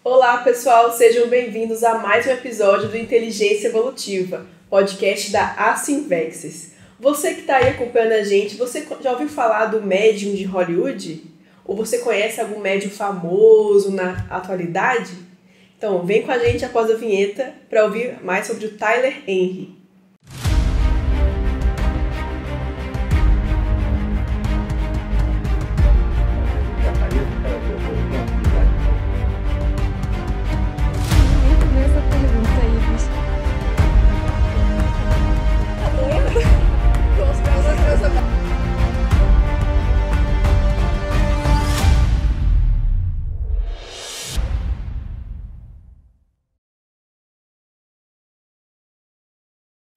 Olá, pessoal, sejam bem-vindos a mais um episódio do Inteligência Evolutiva, podcast da Asynvexis. Você que está aí acompanhando a gente, você já ouviu falar do médium de Hollywood? Ou você conhece algum médium famoso na atualidade? Então, vem com a gente após a vinheta para ouvir mais sobre o Tyler Henry.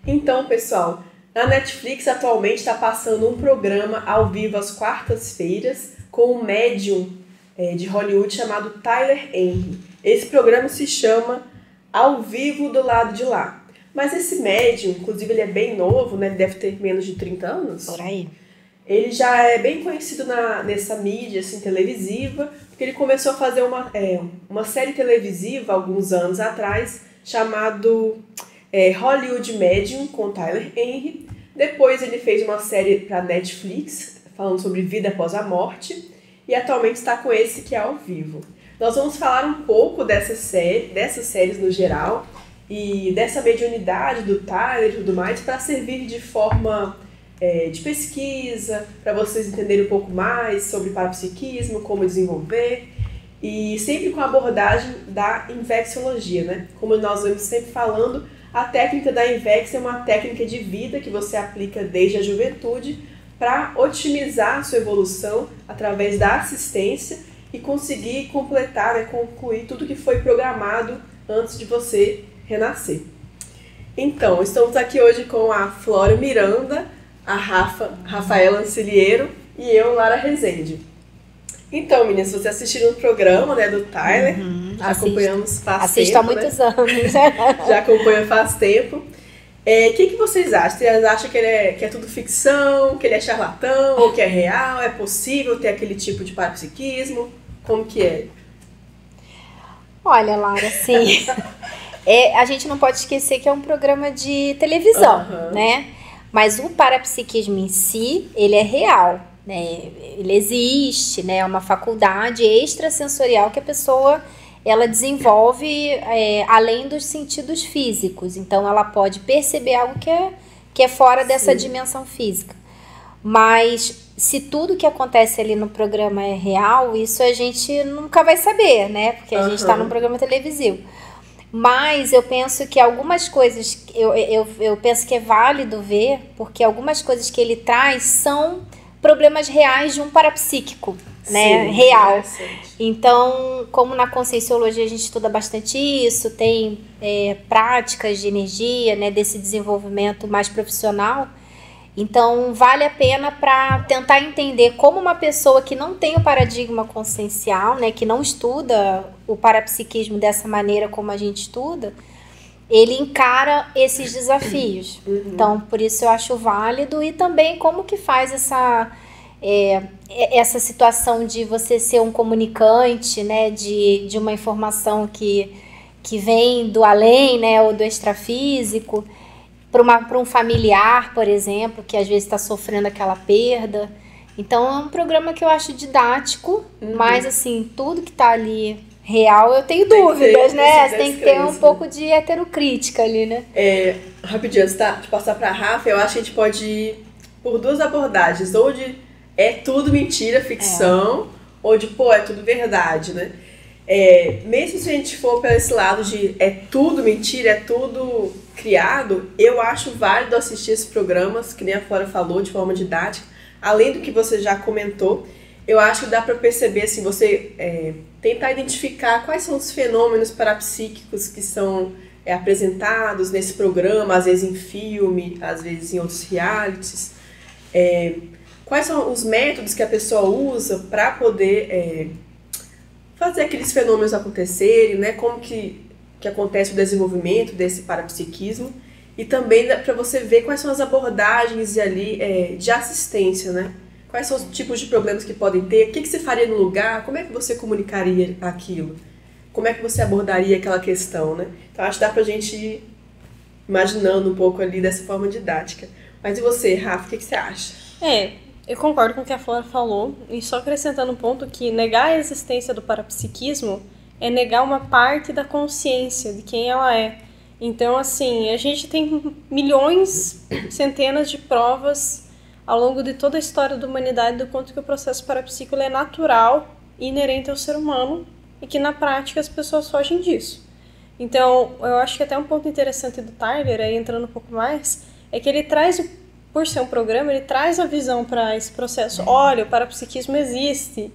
Então, pessoal, na Netflix atualmente está passando um programa ao vivo às quartas-feiras com um médium de Hollywood chamado Tyler Henry. Esse programa se chama Ao Vivo do Lado de Lá. Mas esse médium, inclusive ele é bem novo, né? Ele deve ter menos de 30 anos. Por aí. Ele já é bem conhecido nessa mídia assim, televisiva, porque ele começou a fazer uma série televisiva alguns anos atrás, chamado Hollywood Medium, com Tyler Henry. Depois ele fez uma série para Netflix, falando sobre vida após a morte, e atualmente está com esse que é ao vivo. Nós vamos falar um pouco dessas séries no geral, e dessa mediunidade do Tyler e tudo mais, para servir de forma de pesquisa, para vocês entenderem um pouco mais sobre parapsiquismo, como desenvolver, e sempre com a abordagem da infecciologia, né? Como nós vamos sempre falando, a técnica da Invex é uma técnica de vida que você aplica desde a juventude para otimizar a sua evolução através da assistência e conseguir completar, concluir tudo que foi programado antes de você renascer. Então, estamos aqui hoje com a Flora Miranda, a Rafaela Anciliero e eu, Lara Rezende. Então, meninas, vocês assistiram o programa, né, do Tyler, já acompanhamos faz assisto tempo, há muitos anos. Já acompanha faz tempo. O que vocês acham? Vocês acham que é tudo ficção, que ele é charlatão, ou que é real? É possível ter aquele tipo de parapsiquismo? Como que é? Olha, Lara, sim. A gente não pode esquecer que é um programa de televisão, né? Mas o parapsiquismo em si, ele é real. Ele existe, né? É uma faculdade extrasensorial que a pessoa ela desenvolve além dos sentidos físicos. Então, ela pode perceber algo que é fora dessa dimensão física. Mas, se tudo que acontece ali no programa é real, isso a gente nunca vai saber, né? Porque a gente está num programa televisivo. Mas eu penso que algumas coisas, eu penso que é válido ver, porque algumas coisas que ele traz são problemas reais de um parapsíquico, né? Sim, real. Então, como na conscienciologia a gente estuda bastante isso, tem práticas de energia, né, desse desenvolvimento mais profissional. Então, vale a pena para tentar entender como uma pessoa que não tem o paradigma consciencial, né, que não estuda o parapsiquismo dessa maneira como a gente estuda, ele encara esses desafios. Então, por isso eu acho válido. E também como que faz essa situação de você ser um comunicante, né, de uma informação que vem do além, né, ou do extrafísico, para um familiar, por exemplo, que às vezes está sofrendo aquela perda. Então, é um programa que eu acho didático, mas, assim, tudo que está ali real, eu tenho dúvidas, né? Você tem que ter um pouco de heterocrítica ali, né? Rapidinho, antes de passar para a Rafa, eu acho que a gente pode ir por duas abordagens. Ou de é tudo mentira, ficção, ou de, é tudo verdade, né? Mesmo se a gente for para esse lado de é tudo mentira, é tudo criado, eu acho válido assistir esses programas, que nem a Flora falou, de forma didática. Além do que você já comentou, eu acho que dá para perceber, assim, você tentar identificar quais são os fenômenos parapsíquicos que são apresentados nesse programa, às vezes em filme, às vezes em outros realities. Quais são os métodos que a pessoa usa para poder fazer aqueles fenômenos acontecerem, né? Como que acontece o desenvolvimento desse parapsiquismo. E também para você ver quais são as abordagens ali de assistência, né? Quais são os tipos de problemas que podem ter, o que você faria no lugar, como é que você comunicaria aquilo. como é que você abordaria aquela questão, né? Então, acho que dá pra gente ir imaginando um pouco ali dessa forma didática. Mas e você, Rafa, o que você acha? Eu concordo com o que a Flora falou, e só acrescentando um ponto que negar a existência do parapsiquismo é negar uma parte da consciência de quem ela é. Então, assim, a gente tem milhões, centenas de provas ao longo de toda a história da humanidade do quanto que o processo parapsíquico é natural e inerente ao ser humano e que na prática as pessoas fogem disso. Então, eu acho que até um ponto interessante do Tyler, aí entrando um pouco mais, é que ele traz, por ser um programa, ele traz a visão para esse processo. Olha, o parapsiquismo existe.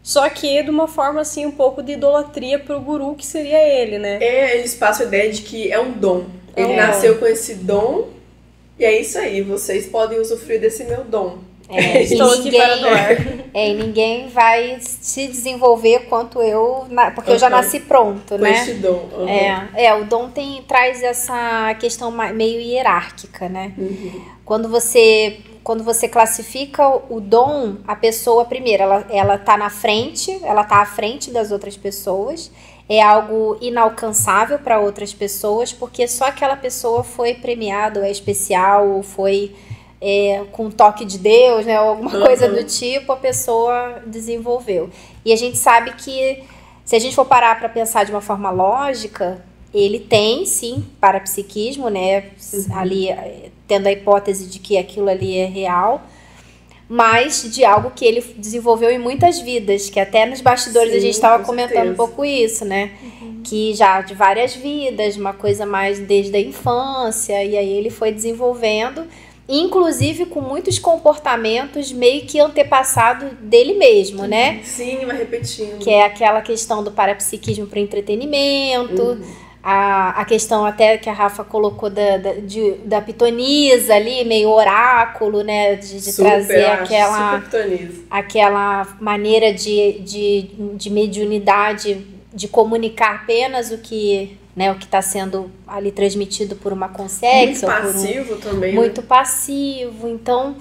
Só que de uma forma, assim, um pouco de idolatria pro guru, que seria ele, né? Eles passam a ideia de que é um dom. Ele nasceu com esse dom, e é isso aí, vocês podem usufruir desse meu dom. Estou aqui para doar. E ninguém vai se desenvolver quanto eu, porque eu já nasci pronto, com né? este dom. O dom traz essa questão meio hierárquica, né? Quando você classifica o dom, a pessoa, primeiro, ela tá na frente, ela tá à frente das outras pessoas, é algo inalcançável para outras pessoas, porque só aquela pessoa foi premiada, ou é especial, ou foi com o toque de Deus, né, ou alguma coisa do tipo, a pessoa desenvolveu. E a gente sabe que, se a gente for parar para pensar de uma forma lógica, ele tem, sim, parapsiquismo, né, ali tendo a hipótese de que aquilo ali é real, mas de algo que ele desenvolveu em muitas vidas, que até nos bastidores a gente estava comentando um pouco isso, né, que já de várias vidas, uma coisa mais desde a infância, e aí ele foi desenvolvendo, inclusive com muitos comportamentos meio que antepassados dele mesmo, né? Sim, vai repetindo. Que é aquela questão do parapsiquismo para entretenimento, a questão até que a Rafa colocou da pitonisa ali, meio oráculo, né? De trazer aquela maneira de mediunidade, de comunicar apenas o que está sendo ali transmitido por uma consciência. Muito passivo também. Muito passivo. Então,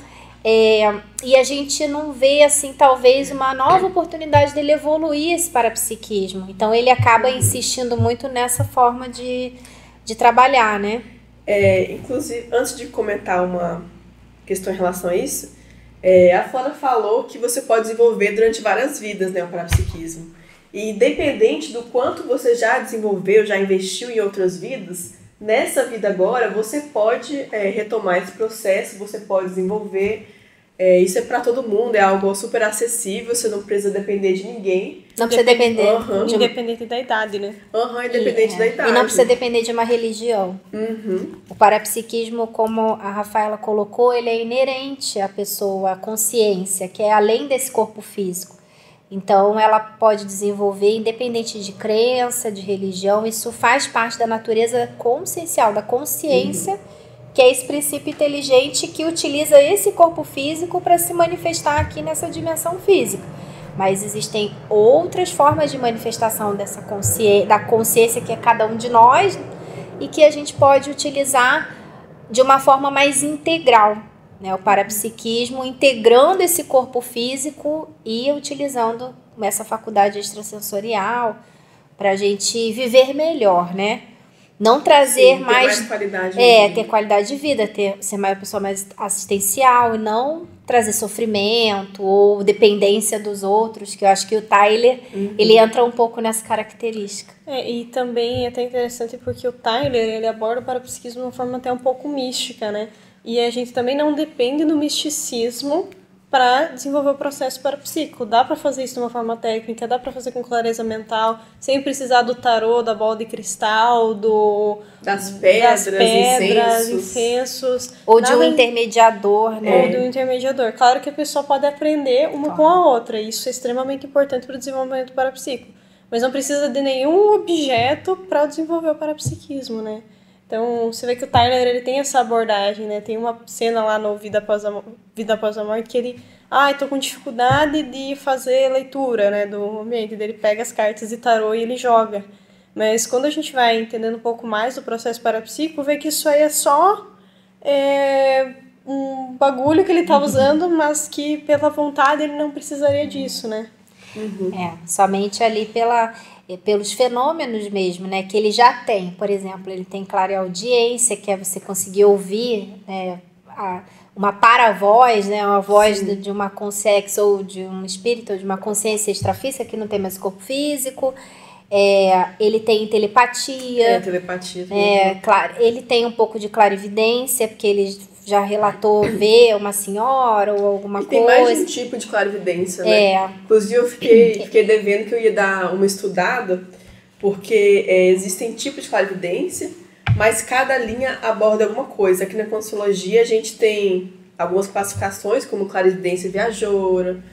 e a gente não vê, assim, talvez uma nova oportunidade dele evoluir esse parapsiquismo. Então, ele acaba insistindo muito nessa forma de trabalhar, né? Inclusive, antes de comentar uma questão em relação a isso, a Flora falou que você pode desenvolver durante várias vidas, né, o parapsiquismo. E independente do quanto você já desenvolveu, já investiu em outras vidas, nessa vida agora você pode retomar esse processo, você pode desenvolver. Isso é para todo mundo, é algo super acessível, você não precisa depender de ninguém. Não precisa depender. Independente da idade, né? Independente da idade. E não precisa depender de uma religião. O parapsiquismo, como a Rafaela colocou, ele é inerente à pessoa, à consciência, que é além desse corpo físico. Então, ela pode desenvolver independente de crença, de religião. Isso faz parte da natureza consciencial, da consciência, que é esse princípio inteligente que utiliza esse corpo físico para se manifestar aqui nessa dimensão física. Mas existem outras formas de manifestação da consciência que é cada um de nós e que a gente pode utilizar de uma forma mais integral. O parapsiquismo integrando esse corpo físico e utilizando essa faculdade extrasensorial para a gente viver melhor, né? Não trazer mais qualidade de vida. Ter qualidade de vida, ser uma pessoa mais assistencial e não trazer sofrimento ou dependência dos outros, que eu acho que o Tyler, ele entra um pouco nessa característica. E também é até interessante porque o Tyler, ele aborda o parapsiquismo de uma forma até um pouco mística, né? E a gente também não depende do misticismo para desenvolver o processo parapsíquico. Dá para fazer isso de uma forma técnica, dá para fazer com clareza mental, sem precisar do tarô, da bola de cristal, das pedras, incensos. Ou de um intermediador, né? Ou de um intermediador. Claro que a pessoa pode aprender uma com a outra, isso é extremamente importante para o desenvolvimento parapsíquico. Mas não precisa de nenhum objeto para desenvolver o parapsiquismo, né? Então, você vê que o Tyler, ele tem essa abordagem, né? Tem uma cena lá no Vida Após a Morte que ele... tô com dificuldade de fazer leitura, né, do ambiente. Ele pega as cartas de tarô e ele joga. Mas quando a gente vai entendendo um pouco mais do processo parapsíquico, vê que isso aí é só um bagulho que ele tá usando, mas que pela vontade ele não precisaria disso, né? Somente ali pela... pelos fenômenos mesmo, né, que ele já tem. Por exemplo, ele tem clareaudiência, que é você conseguir ouvir, né, uma paravoz, né, uma voz de uma consciência ou de um espírito ou de uma consciência extrafísica que não tem mais corpo físico. Ele tem telepatia. Telepatia. Claro, ele tem um pouco de clarividência, porque ele já relatou ver uma senhora ou alguma coisa. Tem mais de um tipo de clarividência, né? Inclusive eu fiquei devendo que eu ia dar uma estudada, porque existem tipos de clarividência, mas cada linha aborda alguma coisa. Aqui na Conscienciologia a gente tem algumas classificações, como clarividência viajoura,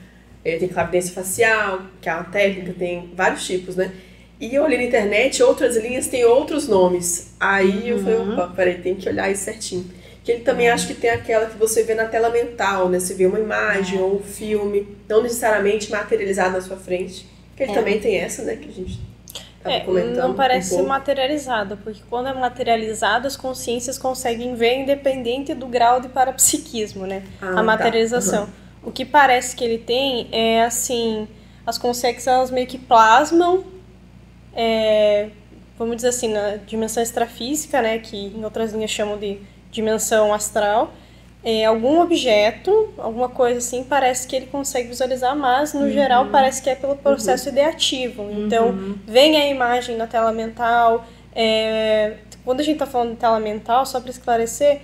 tem clarividência facial, que é uma técnica, tem vários tipos, né? E eu olhei na internet, outras linhas têm outros nomes. Aí eu falei, opa, peraí, tem que olhar isso certinho. Que ele também acho que tem aquela que você vê na tela mental, né? Você vê uma imagem ou um filme, não necessariamente materializado na sua frente. Que ele também tem essa, né? Que a gente estava comentando. Não parece materializado, porque quando é materializado, as consciências conseguem ver independente do grau de parapsiquismo, né? A materialização. Tá. O que parece que ele tem é, assim, as consciências elas meio que plasmam, vamos dizer assim, na dimensão extrafísica, né? Que em outras linhas chamam de dimensão astral, algum objeto, alguma coisa assim, parece que ele consegue visualizar, mas no geral parece que é pelo processo ideativo. Então, vem a imagem na tela mental. Quando a gente está falando de tela mental, só para esclarecer,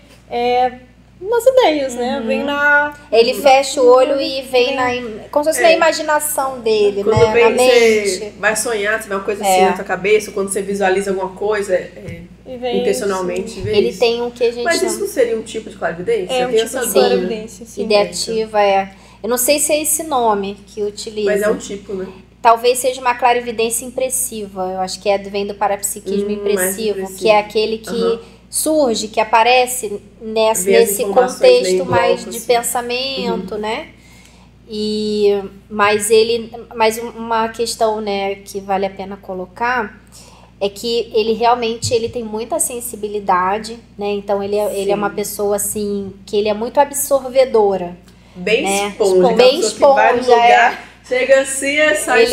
nas ideias, né? Vem na... Ele fecha o olho e vem como se fosse na imaginação dele, quando né? Na mente. Você vai sonhar, você vê uma coisa assim na sua cabeça, quando você visualiza alguma coisa, intencionalmente vê Ele isso. tem um que a gente Mas isso não seria um tipo de clarividência? É um tipo de clarividência, sim. Ideativa, Eu não sei se é esse nome que utiliza. Mas é um tipo, né? Talvez seja uma clarividência impressiva. Eu acho que vem do parapsiquismo impressivo, que é aquele que surge, que aparece nesse contexto mais de pensamento, né? Mas uma questão, né, que vale a pena colocar é que ele realmente tem muita sensibilidade, né? Então ele é uma pessoa assim que ele é muito absorvedora, bem né? esponja, bem esponja, vai no lugar, chega assim, sai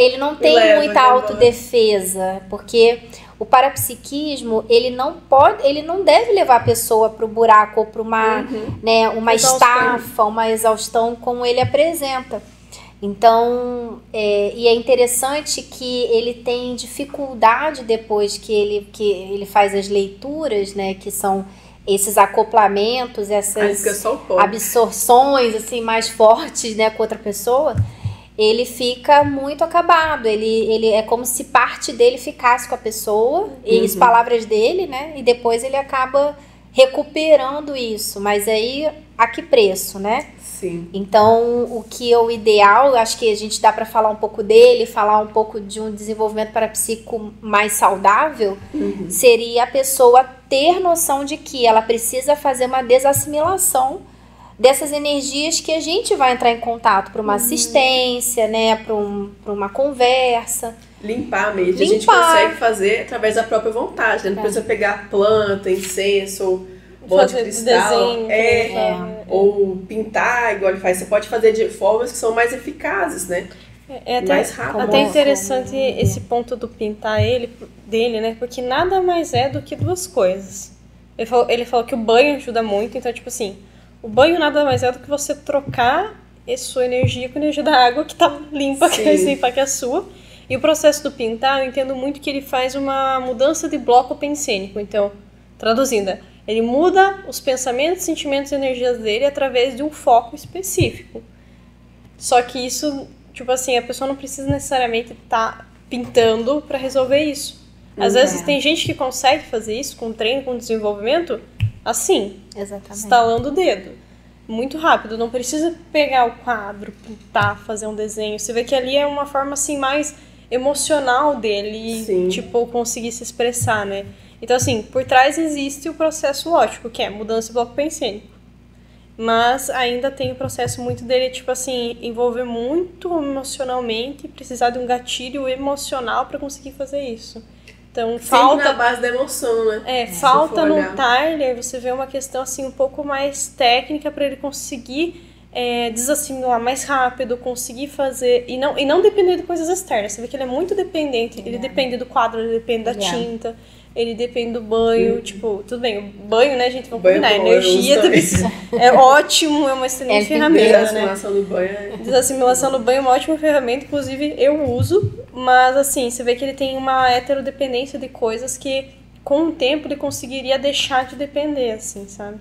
ele não tem muita autodefesa, porque o parapsiquismo, ele não deve levar a pessoa para o buraco ou para uma, né, uma estafa, uma exaustão como ele apresenta. Então, e é interessante que ele tem dificuldade depois que ele faz as leituras, né, que são esses acoplamentos, essas absorções assim, mais fortes, né, com outra pessoa. Ele fica muito acabado, ele é como se parte dele ficasse com a pessoa, e as palavras dele, né, e depois ele acaba recuperando isso, mas aí a que preço, né? Sim. Então, o que é o ideal, acho que a gente dá para falar um pouco dele, falar um pouco de um desenvolvimento parapsíquico mais saudável, seria a pessoa ter noção de que ela precisa fazer uma desassimilação dessas energias que a gente vai entrar em contato para uma assistência, né, para uma conversa. Limpar mesmo. A gente consegue fazer através da própria vontade, né? Não precisa pegar planta, incenso, bola de cristal, ou pintar, igual ele faz. Você pode fazer de formas que são mais eficazes, né? Mais rápido. Até interessante esse ponto do pintar dele, né? Porque nada mais é do que duas coisas. Ele falou que o banho ajuda muito, então, tipo assim, o banho nada mais é do que você trocar a sua energia com a energia da água que tá limpa, que é a sua. E o processo do pintar, eu entendo muito que ele faz uma mudança de bloco pensênico. Então, traduzindo, ele muda os pensamentos, sentimentos e energias dele através de um foco específico. Só que isso, tipo assim, a pessoa não precisa necessariamente estar pintando para resolver isso. Às vezes tem gente que consegue fazer isso com treino, com desenvolvimento, assim, estalando o dedo. Muito rápido, não precisa pegar o quadro, pintar, fazer um desenho. Você vê que ali é uma forma assim mais emocional dele, tipo, conseguir se expressar, né? Então, assim, por trás existe o processo lógico, que é mudança de bloco pensênico. Mas ainda tem o processo muito dele, tipo assim, envolver muito emocionalmente e precisar de um gatilho emocional para conseguir fazer isso. Então, falta na base da emoção, né? Falta no Tyler, você vê uma questão assim um pouco mais técnica para ele conseguir desassimilar mais rápido, conseguir fazer... E não depender de coisas externas. Você vê que ele é muito dependente. Ele depende do quadro, ele depende da tinta, ele depende do banho. Tipo, tudo bem, o banho, né, gente? Vamos combinar. Energia é ótimo, é uma excelente ferramenta, Desassimilação do banho. Desassimilação do banho é uma ótima ferramenta, inclusive eu uso. Mas, assim, você vê que ele tem uma heterodependência de coisas que, com o tempo, ele conseguiria deixar de depender, assim, sabe?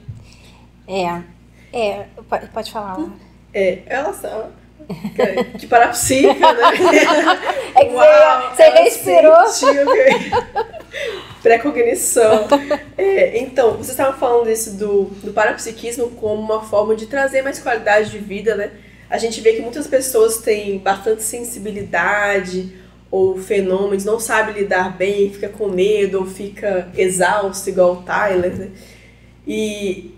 Pode falar. Ela sabe. Que parapsíquica, né? É que você respirou. Precognição. Então, vocês estavam falando isso do parapsiquismo como uma forma de trazer mais qualidade de vida, né? A gente vê que muitas pessoas têm bastante sensibilidade ou fenômenos, não sabe lidar bem, fica com medo ou fica exausto, igual o Tyler, né? E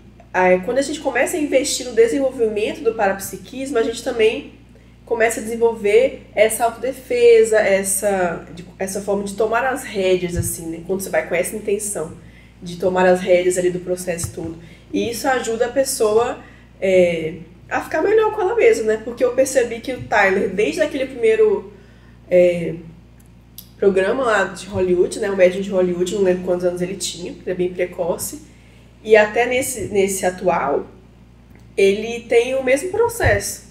quando a gente começa a investir no desenvolvimento do parapsiquismo, a gente também começa a desenvolver essa autodefesa, essa forma de tomar as rédeas, assim, né? Quando você vai com essa intenção de tomar as rédeas ali do processo todo. E isso ajuda a pessoa a ficar melhor com ela mesma, né? Porque eu percebi que o Tyler, desde aquele primeiro programa lá de Hollywood, né? O médium de Hollywood, não lembro quantos anos ele tinha, ele é bem precoce. E até nesse atual, ele tem o mesmo processo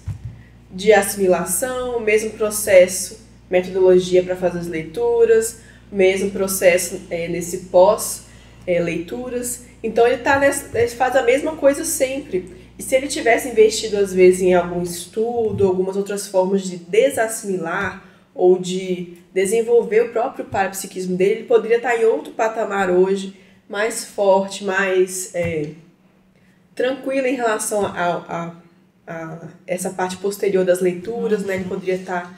de assimilação, o mesmo processo, metodologia para fazer as leituras, o mesmo processo nesse pós-leituras. Então ele faz a mesma coisa sempre. E se ele tivesse investido, às vezes, em algum estudo, algumas outras formas de desassimilar ou de desenvolver o próprio parapsiquismo dele, ele poderia estar em outro patamar hoje, mais forte, mais tranquilo em relação a essa parte posterior das leituras, né? Ele poderia estar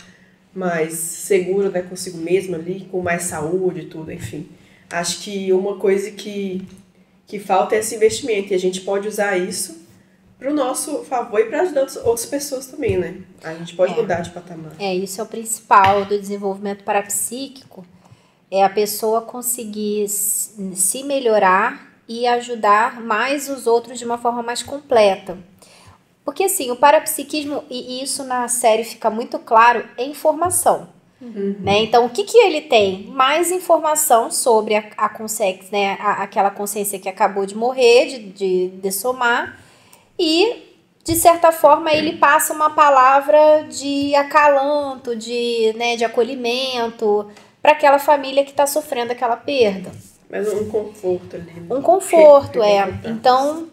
mais seguro, né, consigo mesmo ali, com mais saúde e tudo, enfim. Acho que uma coisa que falta é esse investimento, e a gente pode usar isso para o nosso favor e para ajudar outras pessoas também, né? A gente pode mudar de patamar. Isso é o principal do desenvolvimento parapsíquico, é a pessoa conseguir se melhorar e ajudar mais os outros de uma forma mais completa. Porque assim, o parapsiquismo, e isso na série fica muito claro, é informação. Né? Então, o que ele tem? Mais informação sobre a consciência, né? Aquela consciência que acabou de morrer, de dessomar, e, de certa forma, ele passa uma palavra de acalanto, de acolhimento para aquela família que está sofrendo aquela perda. Mas um conforto ali. Né? Um conforto, Então,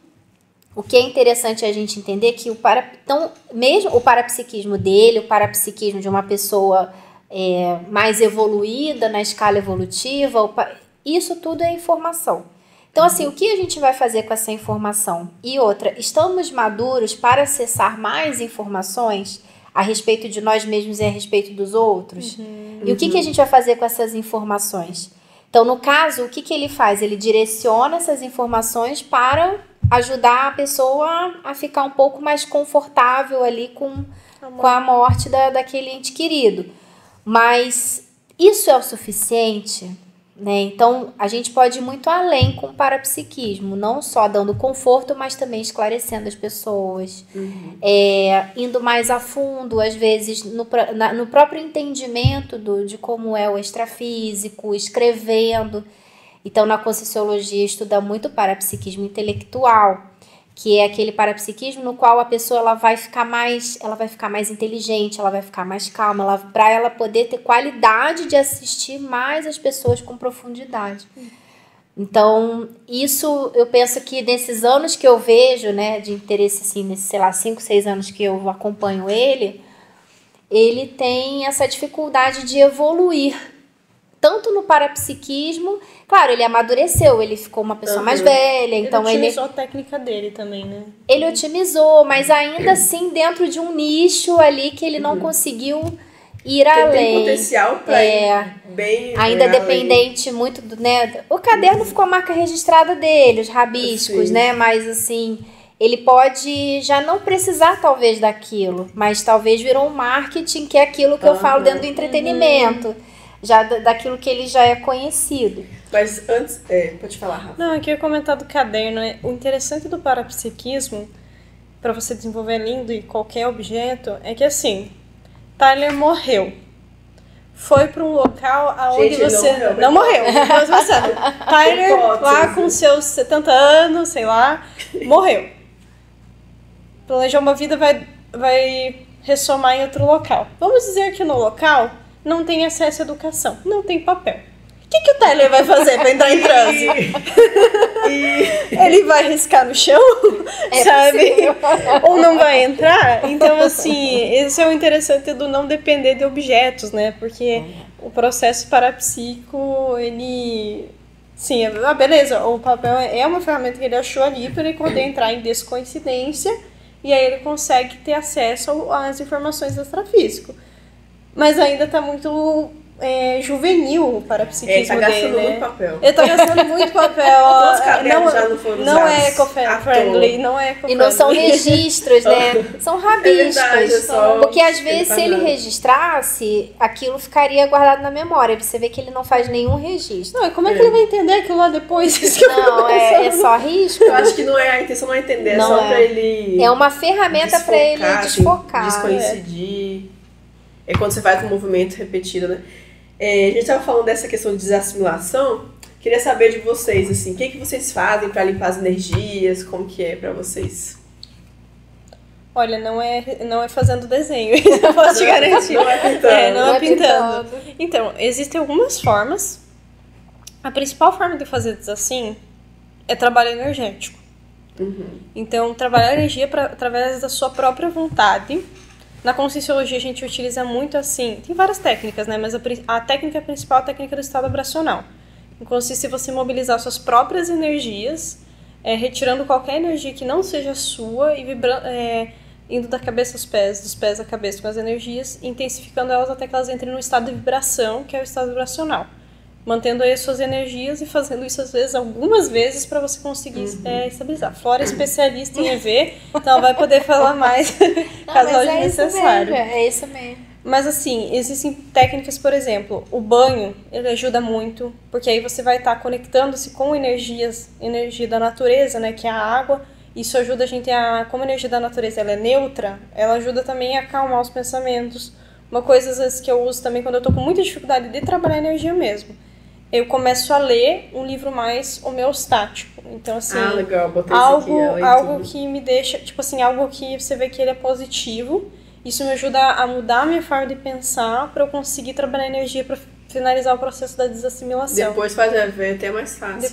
o que é interessante a gente entender é que então, mesmo o parapsiquismo dele, o parapsiquismo de uma pessoa mais evoluída na escala evolutiva, isso tudo é informação. Então, assim, o que a gente vai fazer com essa informação? E outra, estamos maduros para acessar mais informações a respeito de nós mesmos e a respeito dos outros? E o que a gente vai fazer com essas informações? Então, no caso, o que ele faz? Ele direciona essas informações para ajudar a pessoa a ficar um pouco mais confortável ali com a morte daquele ente querido. Mas isso é o suficiente? Né? Então, a gente pode ir muito além com o parapsiquismo, não só dando conforto, mas também esclarecendo as pessoas, indo mais a fundo, às vezes, no próprio entendimento de como é o extrafísico, escrevendo. Então, na Conscienciologia estuda muito o parapsiquismo intelectual, que é aquele parapsiquismo no qual a pessoa ela vai ficar mais inteligente, ela vai ficar mais calma, para ela poder ter qualidade de assistir mais as pessoas com profundidade. Então, isso eu penso que nesses anos que eu vejo, né, de interesse, assim, nesses, 5, 6 anos que eu acompanho ele tem essa dificuldade de evoluir. Tanto no parapsiquismo, claro, ele amadureceu, ele ficou uma pessoa mais velha, então ele otimizou a técnica dele também, né? Ele otimizou, mas ainda assim dentro de um nicho ali que ele não conseguiu ir além. Tem potencial para ir bem ainda dependente além. Muito do, né? O caderno ficou a marca registrada dele, os rabiscos, né? Mas assim, ele pode já não precisar talvez daquilo, mas talvez virou um marketing, que é aquilo que eu falo dentro do entretenimento. Já daquilo que ele já é conhecido. Mas antes, pode falar, Rafa. Não, eu queria comentar do caderno. O interessante do parapsiquismo para você desenvolver lindo e qualquer objeto é que assim, Tyler morreu. Foi para um local aonde você não morreu. Mas você, Tyler lá com seus 70 anos, sei lá, morreu. Planejar uma vida vai ressomar em outro local. Vamos dizer que no local não tem acesso à educação, não tem papel. O que o Tyler vai fazer para entrar em transe? Ele vai riscar no chão, sabe? Possível. Ou não vai entrar? Então, assim, esse é o interessante do não depender de objetos, né? Porque o processo parapsíquico, ele... Sim, beleza, o papel é uma ferramenta que ele achou ali para ele poder entrar em descoincidência e aí ele consegue ter acesso às informações do extrafísico. Mas ainda está muito... juvenil o parapsiquismo tá dele, muito papel. Ele tá gastando muito papel. Não é eco-friendly, não é eco-friendly. E não são registros, né? São rabiscos. Verdade, porque às vezes se ele registrasse, aquilo ficaria guardado na memória. Você vê que ele não faz nenhum registro. Não, e como é que ele vai entender aquilo lá depois? Não, é só risco. Eu acho que não é a intenção, não é entender, não é só pra ele... É uma ferramenta para ele desfocar. Descoincidir. É quando você vai com um movimento repetido, né? A gente estava falando dessa questão de desassimilação. Queria saber de vocês, assim, o que vocês fazem para limpar as energias? Como que é para vocês? Olha, não é fazendo desenho, eu posso te garantir. Não é pintando. Não é pintando. Então, existem algumas formas. A principal forma de fazer assim é trabalho energético. Então, trabalhar a energia através da sua própria vontade. Na Conscienciologia a gente utiliza muito assim, tem várias técnicas, né? Mas a técnica principal é a técnica do estado vibracional. Consiste em você mobilizar suas próprias energias, retirando qualquer energia que não seja sua e indo da cabeça aos pés, dos pés à cabeça com as energias, intensificando elas até que elas entrem no estado de vibração, que é o estado vibracional. Mantendo aí as suas energias e fazendo isso às vezes, algumas vezes, para você conseguir estabilizar. Flora é especialista em EV, então ela vai poder falar mais caso seja necessário. É isso mesmo. Mas assim, existem técnicas, por exemplo, o banho, ele ajuda muito, porque aí você vai estar conectando-se com energia da natureza, né, que é a água. Isso ajuda a gente como a energia da natureza ela é neutra, ela ajuda também a acalmar os pensamentos. Uma coisa às vezes que eu uso também quando eu tô com muita dificuldade de trabalhar a energia mesmo. Eu começo a ler um livro mais homeostático. Então, assim, legal, botei algo que me deixa, tipo assim, algo que você vê que ele é positivo. Isso me ajuda a mudar a minha forma de pensar para eu conseguir trabalhar a energia para finalizar o processo da desassimilação. Depois fazer ver até mais fácil.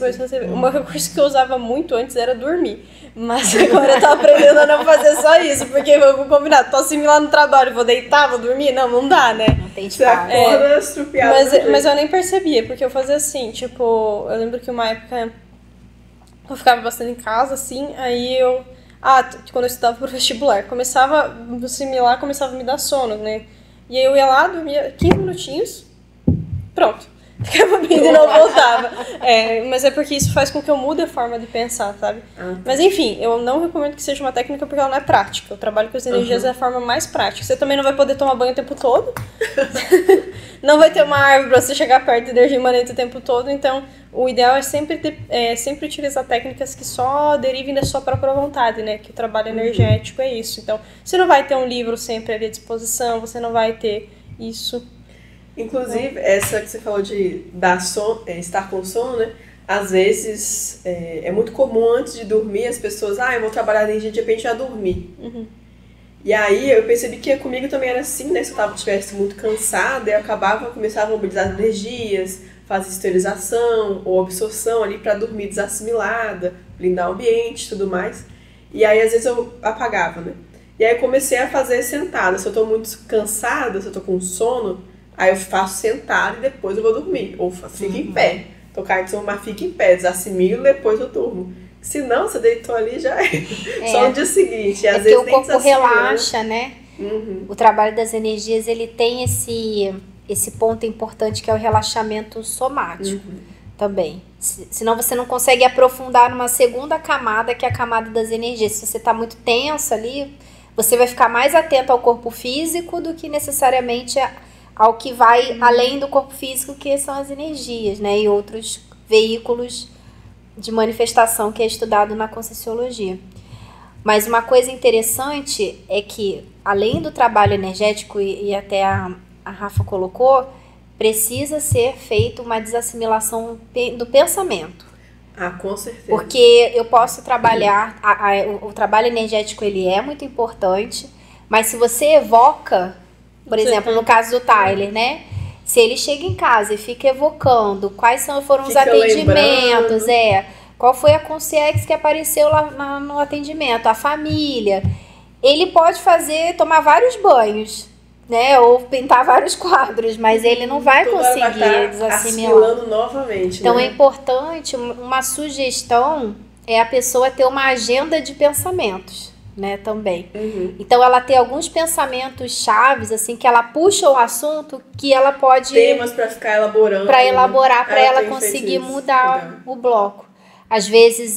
Uma coisa que eu usava muito antes era dormir. Mas agora eu tô aprendendo a não fazer só isso, porque eu vou combinar, tô assimilando no trabalho, vou deitar, vou dormir? Não dá, né? Não tem espaço. Mas eu nem percebia, porque eu fazia assim, tipo, eu lembro que uma época eu ficava bastante em casa, assim, aí eu... quando eu estudava pro vestibular, começava a assimilar, começava a me dar sono, né? E aí eu ia lá, dormia 15 minutinhos, pronto. Ficava bem e não voltava. Mas é porque isso faz com que eu mude a forma de pensar, sabe? Mas enfim, eu não recomendo que seja uma técnica porque ela não é prática. Eu trabalho com as energias da forma mais prática. Você também não vai poder tomar banho o tempo todo. Não vai ter uma árvore pra você chegar perto de energia imanente o tempo todo. Então, o ideal é sempre utilizar técnicas que só derivem da sua própria vontade, né? Que o trabalho energético é isso. Então, você não vai ter um livro sempre ali à disposição, você não vai ter isso. Inclusive, essa que você falou de estar com sono, né? Às vezes, é muito comum antes de dormir as pessoas, eu vou trabalhar a energia, de repente já dormir. E aí eu percebi que comigo também era assim, né? Se eu estivesse muito cansada, eu começava a mobilizar as energias, fazer esterilização ou absorção ali para dormir desassimilada, blindar o ambiente e tudo mais. E aí às vezes eu apagava, né? E aí eu comecei a fazer sentada. Se eu tô muito cansada, se eu tô com sono, aí eu faço sentado e depois eu vou dormir. Ou fico em pé. Tocar de mas fica em pé, desassimilo e depois eu durmo. Se não, você deitou ali já só no dia seguinte. E às vezes o corpo relaxa, né? O trabalho das energias, ele tem esse ponto importante que é o relaxamento somático também. Senão você não consegue aprofundar numa segunda camada, que é a camada das energias. Se você está muito tenso ali, você vai ficar mais atento ao corpo físico do que necessariamente ao que vai além do corpo físico, que são as energias, né? E outros veículos de manifestação que é estudado na Conscienciologia. Mas uma coisa interessante é que, além do trabalho energético, e até a Rafa colocou, precisa ser feita uma desassimilação do pensamento. Ah, com certeza. Porque eu posso trabalhar, o trabalho energético ele é muito importante, mas se você evoca, por exemplo, no caso do Tyler, né? Se ele chega em casa e fica evocando quais foram os atendimentos, qual foi a concierge que apareceu lá no atendimento, a família, ele pode tomar vários banhos, né? Ou pintar vários quadros, mas ele não vai conseguir desassimilar novamente. Então né? é importante, uma sugestão é a pessoa ter uma agenda de pensamentos, né, também. Então ela tem alguns pensamentos chaves, assim, que ela puxa o assunto que ela pode... Temas para ficar elaborando. Para elaborar, para ela conseguir mudar o bloco. Às vezes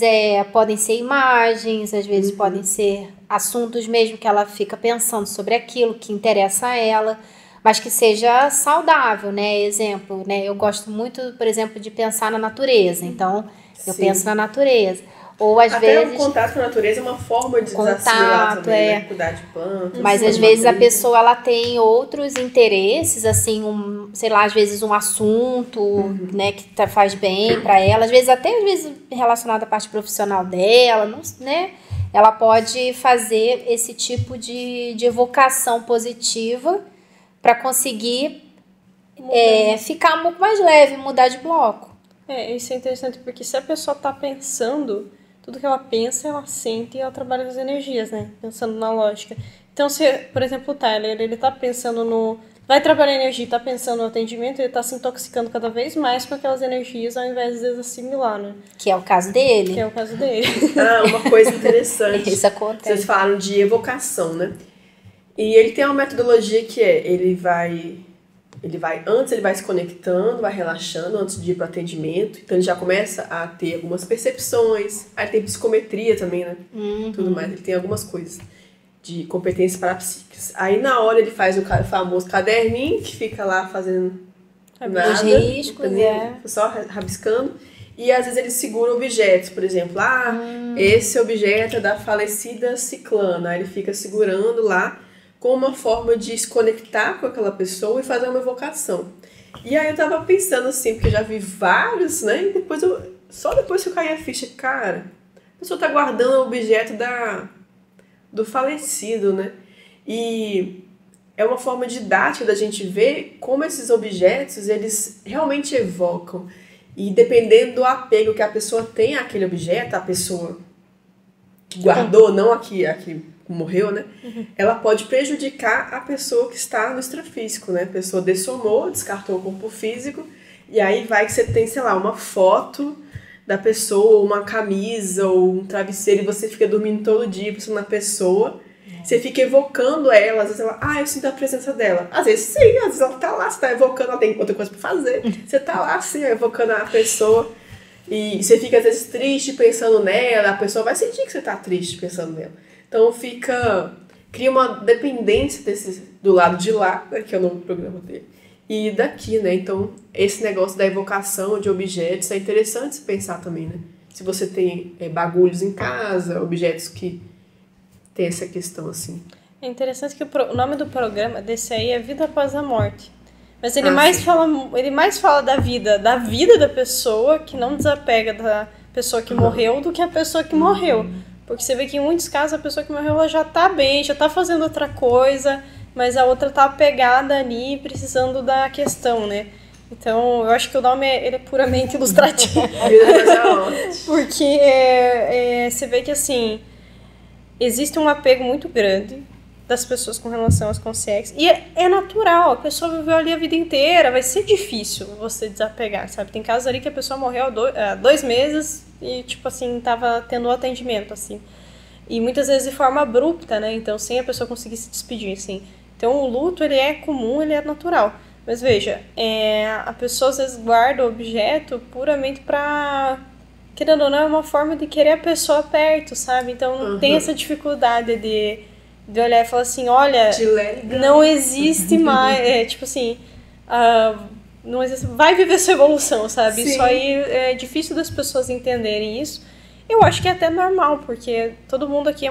podem ser imagens, às vezes podem ser assuntos mesmo que ela fica pensando sobre aquilo que interessa a ela, mas que seja saudável, né? Exemplo, né? Eu gosto muito, por exemplo, de pensar na natureza, então eu penso na natureza. Ou às vezes... o contato com a natureza é uma forma de desassimilar também, né? Cuidar de plantas. Mas às vezes a pessoa ela tem outros interesses, assim, sei lá, às vezes um assunto, né, que faz bem para ela, às vezes relacionado à parte profissional dela, né? Ela pode fazer esse tipo de evocação positiva para conseguir ficar um pouco mais leve, mudar de bloco. Isso é interessante, porque se a pessoa está pensando, tudo que ela pensa, ela sente e ela trabalha com as energias, né? Pensando na lógica. Então, se, por exemplo, o Tyler, ele tá pensando vai trabalhar energia e tá pensando no atendimento, ele tá se intoxicando cada vez mais com aquelas energias ao invés de desassimilar, né? Que é o caso dele. Uma coisa interessante. Isso acontece. Vocês falaram de evocação, né? E ele tem uma metodologia que ele vai se conectando, vai relaxando antes de ir para o atendimento. Então ele já começa a ter algumas percepções. Aí tem psicometria também, né? Tudo mais. Ele tem algumas coisas de competências parapsíquicas. Aí na hora ele faz o famoso caderninho, que fica lá fazendo nada. Os riscos, só rabiscando. E às vezes ele segura objetos, por exemplo. Esse objeto é da falecida ciclana. Aí ele fica segurando lá, com uma forma de se conectar com aquela pessoa e fazer uma evocação. E aí eu tava pensando assim, porque eu já vi vários, né? E só depois que eu caí a ficha, cara, a pessoa tá guardando o objeto do falecido, né? E é uma forma didática da gente ver como esses objetos, eles realmente evocam. E dependendo do apego que a pessoa tem àquele objeto, a pessoa que guardou, não a que morreu, né? Ela pode prejudicar a pessoa que está no extrafísico, né? A pessoa dessomou, descartou o corpo físico, e aí vai que você tem, sei lá, uma foto da pessoa, uma camisa ou um travesseiro, e você fica dormindo todo dia pensando na pessoa, você fica evocando ela, às vezes ela, eu sinto a presença dela. Às vezes sim, às vezes ela tá lá, você tá evocando, ela tem outra coisa pra fazer. Você tá lá, assim, evocando a pessoa, e você fica às vezes triste pensando nela, a pessoa vai sentir que você tá triste pensando nela. Então cria uma dependência do lado de lá, né, que é o nome do programa dele, e daqui, né? Então, esse negócio da evocação de objetos é interessante se pensar também, né? Se você tem bagulhos em casa, objetos que tem essa questão, assim. É interessante que o nome do programa desse aí é Vida Após a Morte. Mas ele mais fala da vida da pessoa, que não desapega da pessoa que morreu, do que a pessoa que morreu. Porque você vê que em muitos casos a pessoa que morreu ela já tá bem, já tá fazendo outra coisa, mas a outra tá apegada ali, precisando da questão, né? Então, eu acho que o nome ele é puramente ilustrativo. Porque você vê que, assim, existe um apego muito grande das pessoas com relação às consciências. E é natural, a pessoa viveu ali a vida inteira, vai ser difícil você desapegar, sabe? Tem casos ali que a pessoa morreu há 2 meses e, tipo assim, tava tendo um atendimento, assim. E muitas vezes de forma abrupta, né? Então, sem a pessoa conseguir se despedir, assim. Então, o luto, ele é comum, ele é natural. Mas veja, a pessoa às vezes guarda o objeto puramente pra... Querendo ou não, é uma forma de querer a pessoa perto, sabe? Então, não tem essa dificuldade de olhar e falar assim, olha, não existe mais, tipo assim, não existe, vai viver sua evolução, sabe? Sim. Isso aí é difícil das pessoas entenderem isso. Eu acho que é até normal, porque todo mundo aqui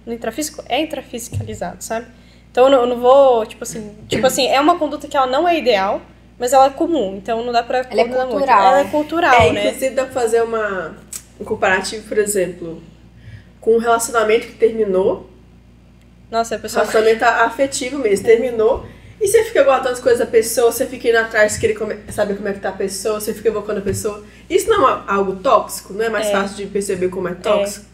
no intrafísico é intrafisicalizado, sabe? Então eu não vou, tipo assim, é uma conduta que ela não é ideal, mas ela é comum, então não dá pra... Ela é cultural. Ela é cultural, né? Inclusive dá pra fazer um comparativo, por exemplo, com um relacionamento que terminou. Nossa, a pessoa... Relacionamento afetivo mesmo, terminou. E você fica guardando as coisas da pessoa, você fica indo atrás, querer saber como é que tá a pessoa, você fica evocando a pessoa. Isso não é algo tóxico? Não é mais fácil de perceber como é tóxico?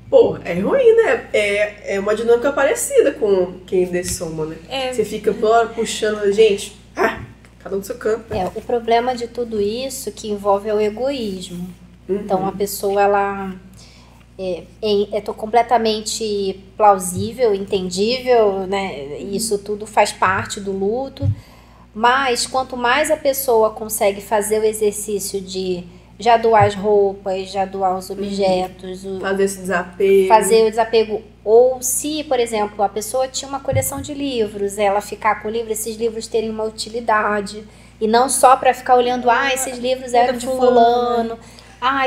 Pô, é ruim, né? É uma dinâmica parecida com quem dessoma, né? Você fica puxando, gente, cada um do seu canto. Né? O problema de tudo isso que envolve é o egoísmo. Então a pessoa, ela... É completamente plausível, entendível, né? Isso tudo faz parte do luto, mas quanto mais a pessoa consegue fazer o exercício de já doar as roupas, já doar os objetos, fazer esse desapego. Fazer o desapego. Ou se, por exemplo, a pessoa tinha uma coleção de livros, ela ficar com livros, esses livros terem uma utilidade, e não só para ficar olhando, esses livros eram de fulano.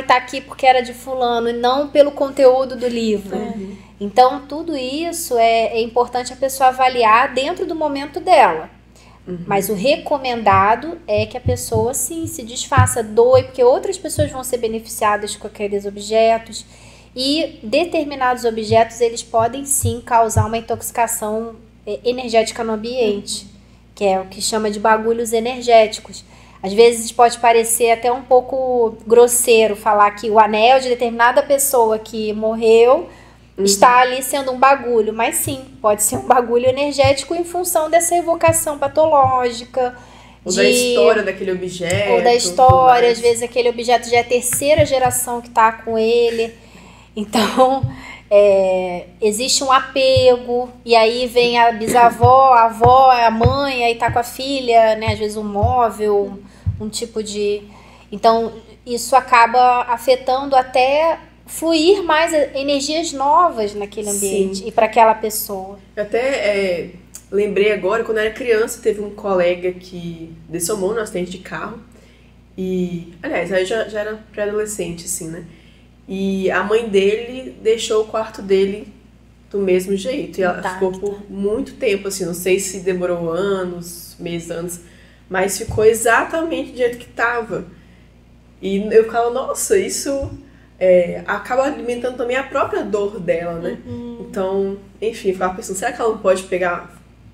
Tá aqui porque era de fulano, e não pelo conteúdo do livro. Então, tudo isso é importante a pessoa avaliar dentro do momento dela. Mas o recomendado é que a pessoa, sim, se desfaça, doe, porque outras pessoas vão ser beneficiadas com aqueles objetos. E determinados objetos, eles podem, sim, causar uma intoxicação energética no ambiente, que é o que chama de bagulhos energéticos. Às vezes pode parecer até um pouco grosseiro falar que o anel de determinada pessoa que morreu está ali sendo um bagulho, mas sim, pode ser um bagulho energético em função dessa evocação patológica. Ou da história daquele objeto. Ou da história, às vezes aquele objeto já é a terceira geração que está com ele. Então, existe um apego, e aí vem a bisavó, a avó, a mãe, aí tá com a filha, né? Às vezes um móvel, um tipo de... Então, isso acaba afetando até fluir mais energias novas naquele ambiente. Sim. E para aquela pessoa. Eu até lembrei agora, quando eu era criança, teve um colega que dessomou no acidente de carro. E, aliás, aí já era pré-adolescente, assim, né? E a mãe dele deixou o quarto dele do mesmo jeito. E ela ficou por muito tempo, assim, não sei se demorou anos, meses, mas ficou exatamente do jeito que estava. E eu ficava, nossa, isso acaba alimentando também a própria dor dela, né? Então, enfim, eu ficava pensando, será que ela não pode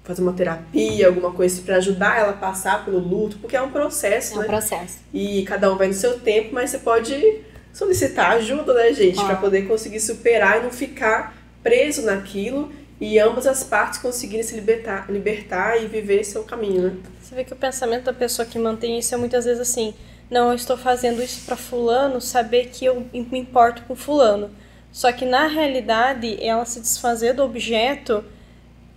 fazer uma terapia, alguma coisa para ajudar ela a passar pelo luto? Porque é um processo, né? É um processo. E cada um vai no seu tempo, mas você pode solicitar ajuda, né, gente? Para poder conseguir superar e não ficar preso naquilo e ambas as partes conseguirem se libertar e viver seu caminho, né? Você vê que o pensamento da pessoa que mantém isso é muitas vezes assim, não, eu estou fazendo isso para fulano saber que eu me importo com fulano. Só que na realidade, ela se desfazer do objeto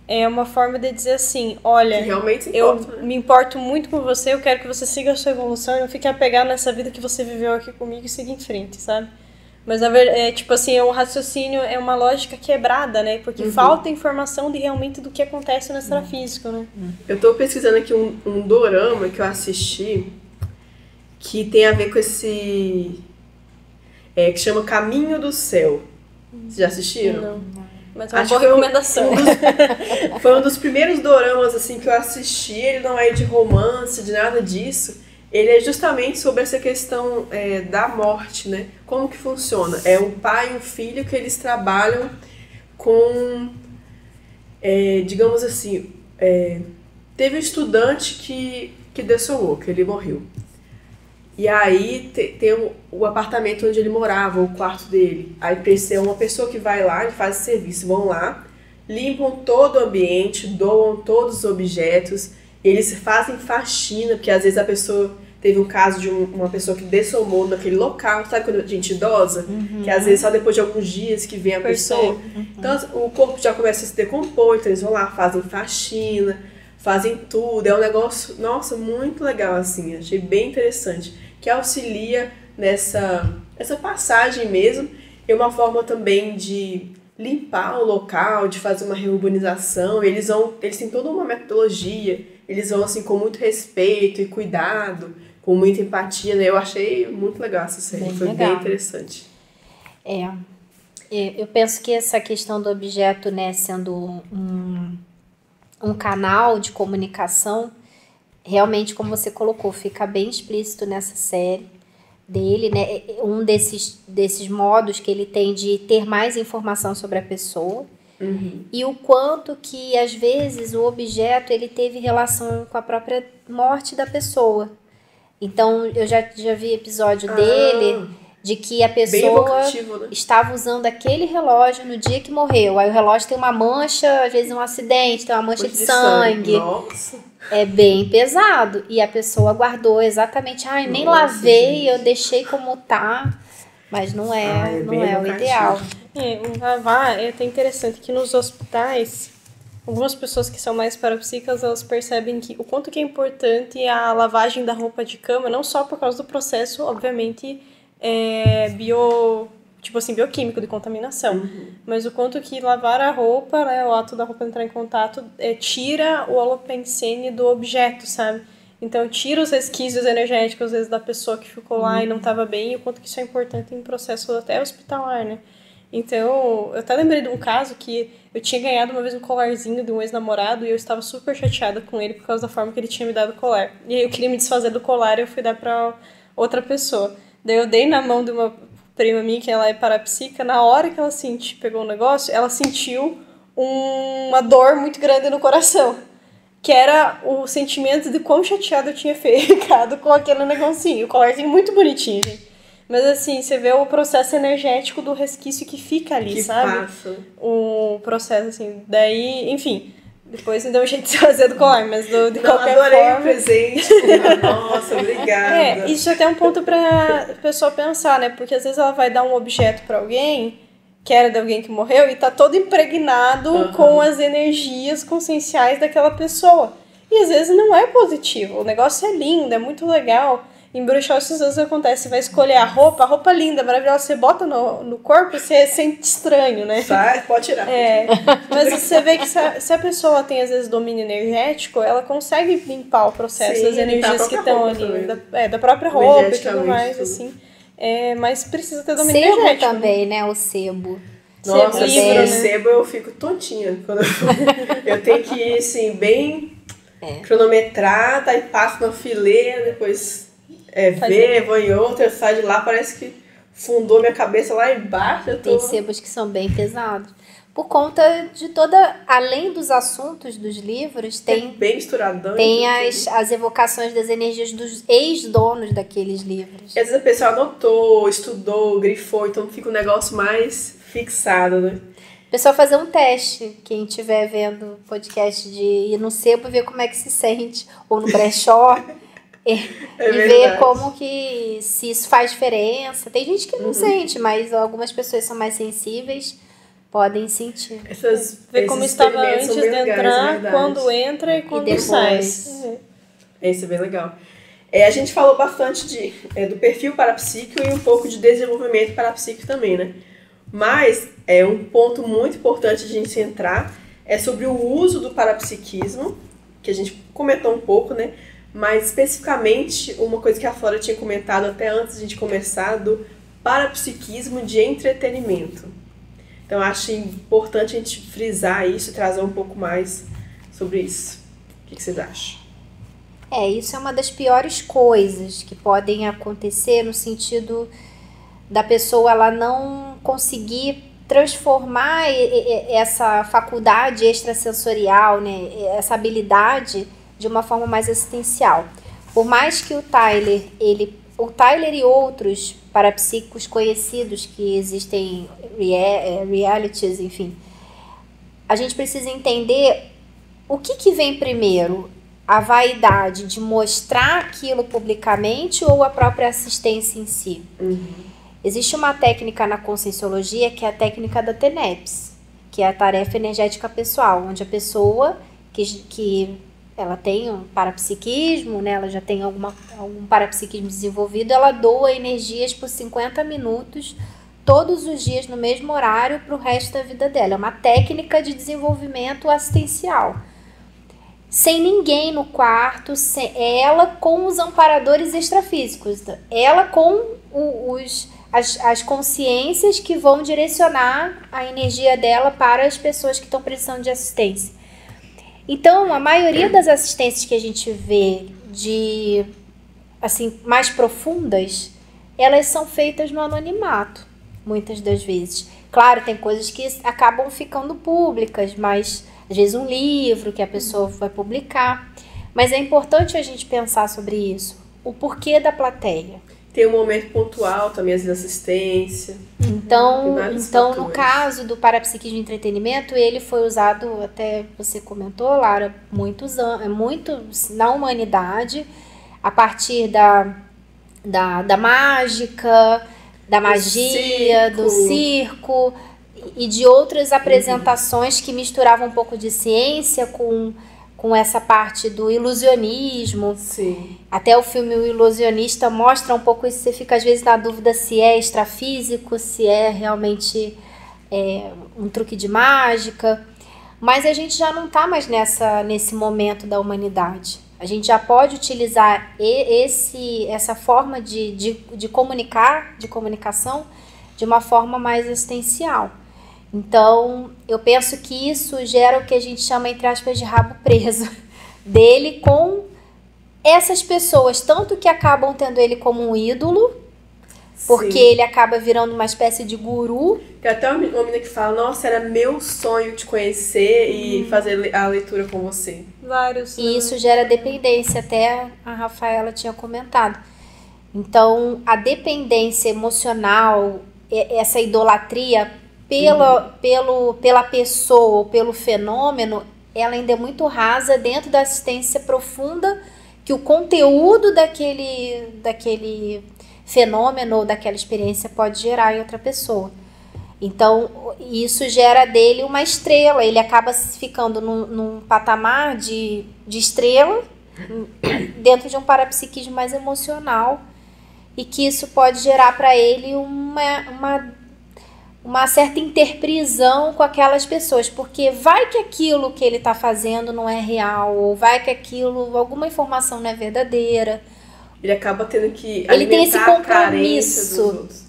é uma forma de dizer assim, olha, que realmente importa, eu me importo muito com você, eu quero que você siga a sua evolução e não fique apegado nessa vida que você viveu aqui comigo e siga em frente, sabe? Mas na verdade, tipo assim, o raciocínio é uma lógica quebrada, né? Porque falta informação de realmente do que acontece no extrafísico, né? Eu tô pesquisando aqui um dorama que eu assisti que tem a ver com esse... que chama Caminho do Céu. Vocês já assistiram? Não. Mas é uma boa recomendação. Foi um dos primeiros doramas assim, que eu assisti. Ele não é de romance, de nada disso. Ele é justamente sobre essa questão da morte, né? Como que funciona? É um pai e um filho que eles trabalham com... digamos assim... teve um estudante que dessomou, que ele morreu. E aí tem o apartamento onde ele morava, o quarto dele. Aí precisa uma pessoa que vai lá e faz esse serviço. Vão lá, limpam todo o ambiente, doam todos os objetos. Eles fazem faxina, porque às vezes a pessoa... Teve um caso de uma pessoa que dessomou naquele local. Sabe quando a gente idosa? Que às vezes só depois de alguns dias que vem a pessoa. Então o corpo já começa a se decompor. Então eles vão lá, fazem faxina, fazem tudo. É um negócio, nossa, muito legal, assim. Achei bem interessante. Que auxilia nessa passagem mesmo. É uma forma também de limpar o local, de fazer uma reurbanização. Eles têm toda uma metodologia. Eles vão assim com muito respeito e cuidado, com muita empatia, né? Eu achei muito legal essa série. Foi bem interessante. Eu penso que essa questão do objeto, né, sendo um canal de comunicação, realmente, como você colocou, fica bem explícito nessa série dele, né? Um desses modos que ele tem de ter mais informação sobre a pessoa. E o quanto que, às vezes, o objeto ele teve relação com a própria morte da pessoa. Então, eu já vi episódio dele de que a pessoa né? estava usando aquele relógio no dia que morreu. Aí o relógio tem uma mancha, às vezes um acidente, tem uma mancha de sangue. Nossa. É bem pesado. E a pessoa guardou exatamente, nem lavei, eu deixei como tá. Mas não é o ideal. Lavar é até interessante que nos hospitais, algumas pessoas que são mais parapsíquicas, elas percebem que o quanto que é importante a lavagem da roupa de cama, não só por causa do processo, obviamente, bioquímico de contaminação, mas o quanto que lavar a roupa, né, o ato da roupa entrar em contato, tira o holopensene do objeto, sabe? Então, tira os resquícios energéticos, às vezes, da pessoa que ficou lá e não estava bem, e o quanto que isso é importante em processo até hospitalar, né? Então, eu até lembrei de um caso que eu tinha ganhado uma vez um colarzinho de um ex-namorado e eu estava super chateada com ele por causa da forma que ele tinha me dado o colar. E aí eu queria me desfazer do colar e eu fui dar pra outra pessoa. Daí eu dei na mão de uma prima minha, que ela é parapsíquica, na hora que ela pegou o negócio, ela sentiu uma dor muito grande no coração. Que era o sentimento de quão chateado eu tinha ficado com aquele negocinho. O colarzinho muito bonitinho, gente. Mas assim, você vê o processo energético do resquício que fica ali, que sabe? Passa. O processo, assim. Daí, enfim, depois me deu um jeito de fazer do colar, mas de qualquer adorei forma... o presente. Nossa, obrigada. Isso até é um ponto pra pessoa pensar, né? Porque às vezes ela vai dar um objeto pra alguém, que era de alguém que morreu, e tá todo impregnado com as energias conscienciais daquela pessoa. E às vezes não é positivo. O negócio é lindo, é muito legal. Em bruxar, essas vezes acontece. Você vai escolher a roupa linda, maravilhosa, você bota no corpo, você sente estranho, né? Sai, pode tirar. Mas você vê que se a pessoa tem, às vezes, domínio energético, ela consegue limpar o processo das energias que estão ali. Da própria roupa e tudo mais, assim. Mas precisa ter domínio energético. Sebo também, né? O sebo. Nossa, livro, sebo eu fico tontinha. Quando eu tenho que ir, assim, bem cronometrada, aí passo na fileira, depois vou em outra, sai de lá, parece que fundou minha cabeça lá embaixo. Tem sebos que são bem pesados. Por conta de toda... Além dos assuntos dos livros, tem... bem misturadão. Tem as evocações das energias dos ex-donos daqueles livros. Às vezes a pessoa anotou, estudou, grifou, então fica um negócio mais fixado, né? Pessoal, fazer um teste, quem estiver vendo podcast, de ir no sebo e ver como é que se sente, ou no brechó, e ver como que, se isso faz diferença. Tem gente que não sente, mas algumas pessoas são mais sensíveis, podem sentir. Ver como estava antes de entrar, quando entra e quando sai. Isso é bem legal. A gente falou bastante do perfil parapsíquico e um pouco de desenvolvimento parapsíquico também, né? Mas um ponto muito importante de a gente entrar é sobre o uso do parapsiquismo, que a gente comentou um pouco, né? Mas especificamente uma coisa que a Flora tinha comentado até antes de a gente começar, do parapsiquismo de entretenimento. Então acho importante a gente frisar isso e trazer um pouco mais sobre isso. O que vocês acham? Isso é uma das piores coisas que podem acontecer, no sentido da pessoa ela não conseguir transformar essa faculdade extrasensorial, né, essa habilidade, de uma forma mais assistencial. Por mais que o Tyler e outros parapsíquicos conhecidos que existem, realities, enfim, a gente precisa entender o que vem primeiro, a vaidade de mostrar aquilo publicamente ou a própria assistência em si. Existe uma técnica na Conscienciologia que é a técnica da TENEPS, que é a tarefa energética pessoal, onde a pessoa que ela tem um parapsiquismo, né, ela já tem algum parapsiquismo desenvolvido, ela doa energias por 50 minutos todos os dias no mesmo horário para o resto da vida dela. É uma técnica de desenvolvimento assistencial. Sem ninguém no quarto, ela com os amparadores extrafísicos, ela com as consciências que vão direcionar a energia dela para as pessoas que estão precisando de assistência. Então, a maioria das assistências que a gente vê de, assim, mais profundas, elas são feitas no anonimato, muitas das vezes. Claro, tem coisas que acabam ficando públicas, mas às vezes um livro que a pessoa vai publicar. Mas é importante a gente pensar sobre isso, o porquê da plateia. Tem um momento pontual também, às vezes, assistência. Então no caso do parapsiquismo e entretenimento, ele foi usado, até você comentou, Lara, muito na humanidade, a partir da mágica, da magia, do circo e de outras apresentações que misturavam um pouco de ciência com essa parte do ilusionismo. Sim. Até o filme O Ilusionista mostra um pouco isso, você fica às vezes na dúvida se é extrafísico, se é realmente um truque de mágica, mas a gente já não está mais nesse momento da humanidade. A gente já pode utilizar essa forma de comunicação de uma forma mais assistencial. Então, eu penso que isso gera o que a gente chama, entre aspas, de rabo preso dele com essas pessoas, tanto que acabam tendo ele como um ídolo, porque ele acaba virando uma espécie de guru. Tem até uma menina que fala, nossa, era meu sonho te conhecer e fazer a leitura com você. Vários. E isso gera dependência, até a Rafaela tinha comentado. Então, a dependência emocional, essa idolatria pela pessoa ou pelo fenômeno, ela ainda é muito rasa dentro da assistência profunda que o conteúdo daquele fenômeno ou daquela experiência pode gerar em outra pessoa. Então, isso gera dele uma estrela, ele acaba ficando num patamar de estrela dentro de um parapsiquismo mais emocional, e que isso pode gerar para ele uma certa interprisão com aquelas pessoas, porque vai que aquilo que ele está fazendo não é real, ou vai que alguma informação não é verdadeira. Ele acaba tendo que ele tem esse alimentar a carência compromisso. dos outros.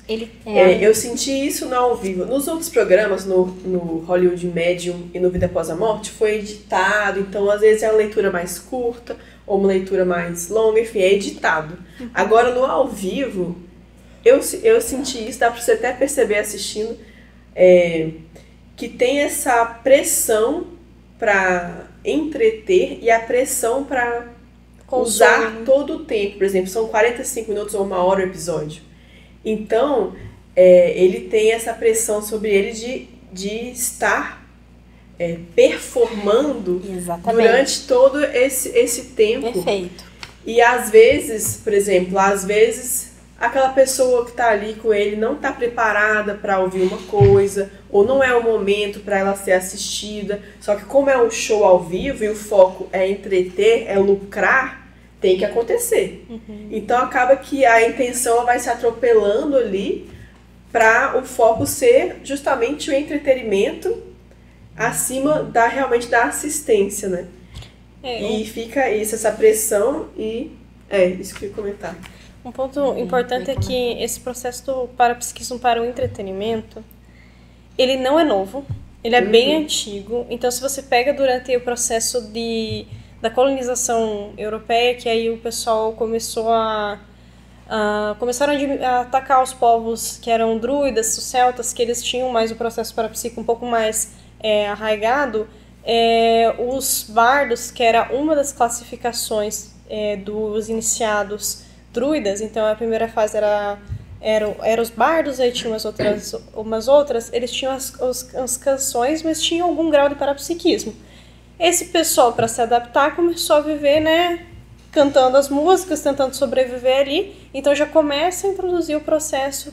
Eu senti isso no ao vivo. Nos outros programas, no Hollywood Medium e no Vida Após a Morte, foi editado, então às vezes é uma leitura mais curta, ou uma leitura mais longa, enfim, é editado. Agora, no ao vivo, eu senti isso, dá pra você até perceber assistindo, que tem essa pressão para entreter e a pressão para usar todo o tempo. Por exemplo, são 45 minutos ou 1 hora o episódio. Então, ele tem essa pressão sobre ele de estar performando durante todo esse tempo. Perfeito. E às vezes, por exemplo, aquela pessoa que está ali com ele não está preparada para ouvir uma coisa, ou não é o momento para ela ser assistida. Só que como é um show ao vivo e o foco é entreter, é lucrar, tem que acontecer. Então acaba que a intenção vai se atropelando ali para o foco ser justamente o entretenimento acima realmente da assistência, né? E fica essa pressão e isso que eu ia comentar. Um ponto importante é que esse processo do parapsiquismo para o entretenimento, ele não é novo, ele é bem antigo. Então, se você pega durante o processo da colonização europeia, que aí o pessoal começaram a atacar os povos que eram druidas, os celtas, que eles tinham mais o processo parapsíquico um pouco mais arraigado, os bardos, que era uma das classificações dos iniciados druidas, então a primeira fase eram os bardos, aí tinha umas outras, eles tinham as canções, mas tinham algum grau de parapsiquismo. Esse pessoal, para se adaptar, começou a viver, né, cantando as músicas, tentando sobreviver ali, então já começa a introduzir o processo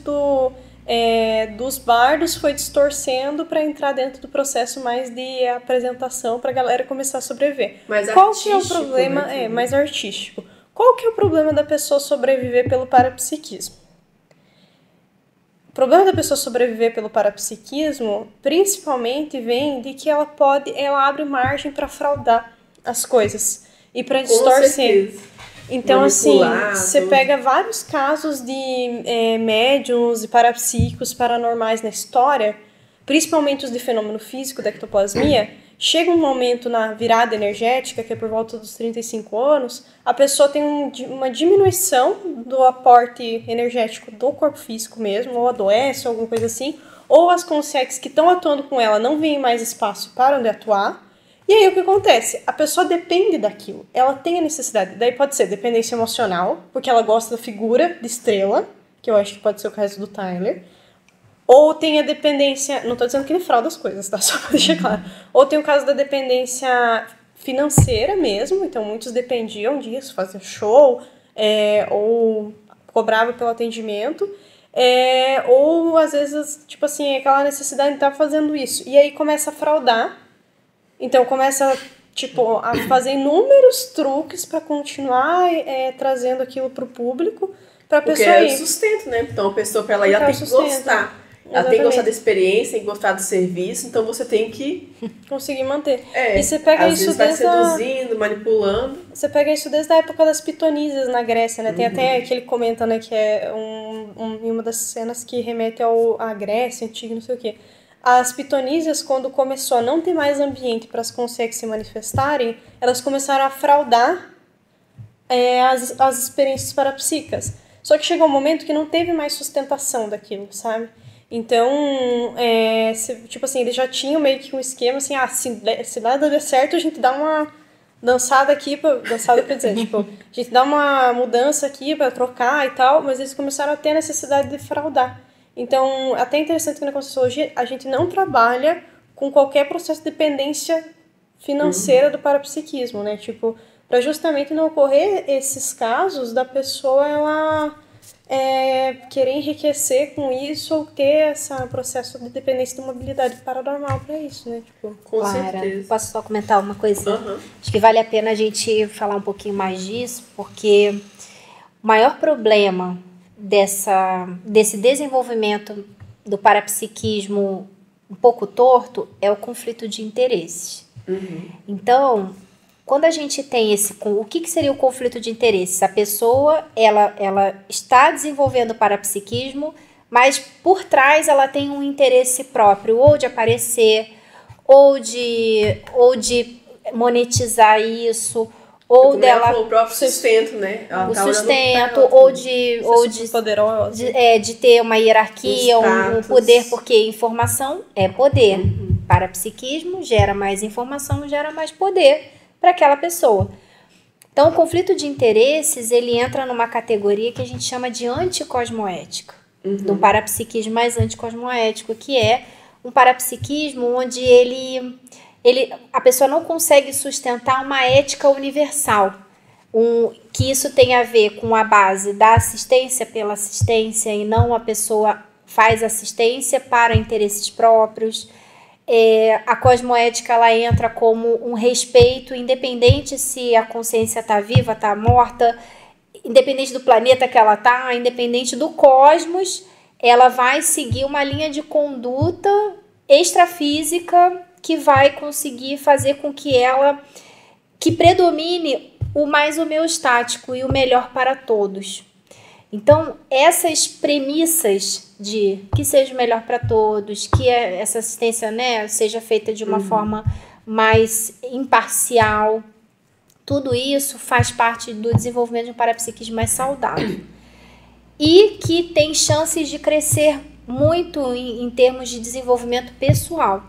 dos bardos, foi distorcendo para entrar dentro do processo mais de apresentação para a galera começar a sobreviver. Qual que é o problema? Né? Mais artístico. Qual que é o problema da pessoa sobreviver pelo parapsiquismo? O problema da pessoa sobreviver pelo parapsiquismo, principalmente, vem de que ela abre margem para fraudar as coisas e para distorcer. Então, assim, manipular, você pega vários casos de médiums e parapsíquicos paranormais na história, principalmente os de fenômeno físico da ectoplasmia. Chega um momento na virada energética, que é por volta dos 35 anos, a pessoa tem uma diminuição do aporte energético do corpo físico mesmo, ou adoece, ou alguma coisa assim, ou as consciências que estão atuando com ela não veem mais espaço para onde atuar. E aí o que acontece? A pessoa depende daquilo, ela tem a necessidade. Daí pode ser dependência emocional, porque ela gosta da figura de estrela, que eu acho que pode ser o caso do Tyler. Ou tem a dependência, não estou dizendo que ele frauda as coisas, tá? Só para deixar claro. Ou tem o caso da dependência financeira mesmo, então muitos dependiam disso, faziam show, ou cobravam pelo atendimento. Ou às vezes, tipo assim, aquela necessidade de estar fazendo isso. E aí começa a fraudar. Então começa, tipo, a fazer inúmeros truques para continuar trazendo aquilo para o público, para a pessoa ir. Porque é o sustento, né? Então a pessoa, para ela ir, ela tem que gostar. Ela tem que gostar da experiência e gostar do serviço, então você tem que conseguir manter. E você pega às isso vezes vai desde seduzindo, manipulando. Você pega isso desde a época das pitonisas na Grécia, né? Tem até que ele comenta, né, que é uma das cenas que remete à Grécia antiga, não sei o quê. As pitonisas, quando começou a não ter mais ambiente para as consciências se manifestarem, elas começaram a fraudar as experiências parapsíquicas. Só que chegou um momento que não teve mais sustentação daquilo, sabe? Então, tipo assim, eles já tinham meio que um esquema assim, se nada der certo, a gente dá uma dançada aqui, dançada quer dizer, tipo, a gente dá uma mudança aqui para trocar e tal, mas eles começaram a ter a necessidade de fraudar. Então, até interessante que na Conscienciologia a gente não trabalha com qualquer processo de dependência financeira do parapsiquismo, né? Tipo, para justamente não ocorrer esses casos da pessoa, ela querer enriquecer com isso ou ter esse processo de dependência de mobilidade paranormal para isso, né? Tipo, com certeza. Posso só comentar uma coisa? Acho que vale a pena a gente falar um pouquinho mais disso, porque o maior problema desse desenvolvimento do parapsiquismo um pouco torto é o conflito de interesses. Então, quando a gente tem o que seria o conflito de interesses? A pessoa, ela está desenvolvendo o parapsiquismo, mas por trás ela tem um interesse próprio, ou de aparecer, ou de monetizar isso, ou dela o próprio sustento, né? O sustento, ou de ter uma hierarquia, um poder, porque informação é poder. Parapsiquismo gera mais informação, gera mais poder para aquela pessoa. Então, o conflito de interesses, ele entra numa categoria que a gente chama de anticosmoética, de um parapsiquismo mais anticosmoético, que é um parapsiquismo onde a pessoa não consegue sustentar uma ética universal, que isso tem a ver com a base da assistência pela assistência e não a pessoa faz assistência para interesses próprios. A cosmoética, ela entra como um respeito, independente se a consciência está viva, está morta, independente do planeta que ela está, independente do cosmos, ela vai seguir uma linha de conduta extrafísica que vai conseguir fazer com que predomine o mais homeostático e o melhor para todos. Então, essas premissas de que seja o melhor para todos, que essa assistência, né, seja feita de uma forma mais imparcial, tudo isso faz parte do desenvolvimento de um parapsiquismo mais saudável. E que tem chances de crescer muito em termos de desenvolvimento pessoal.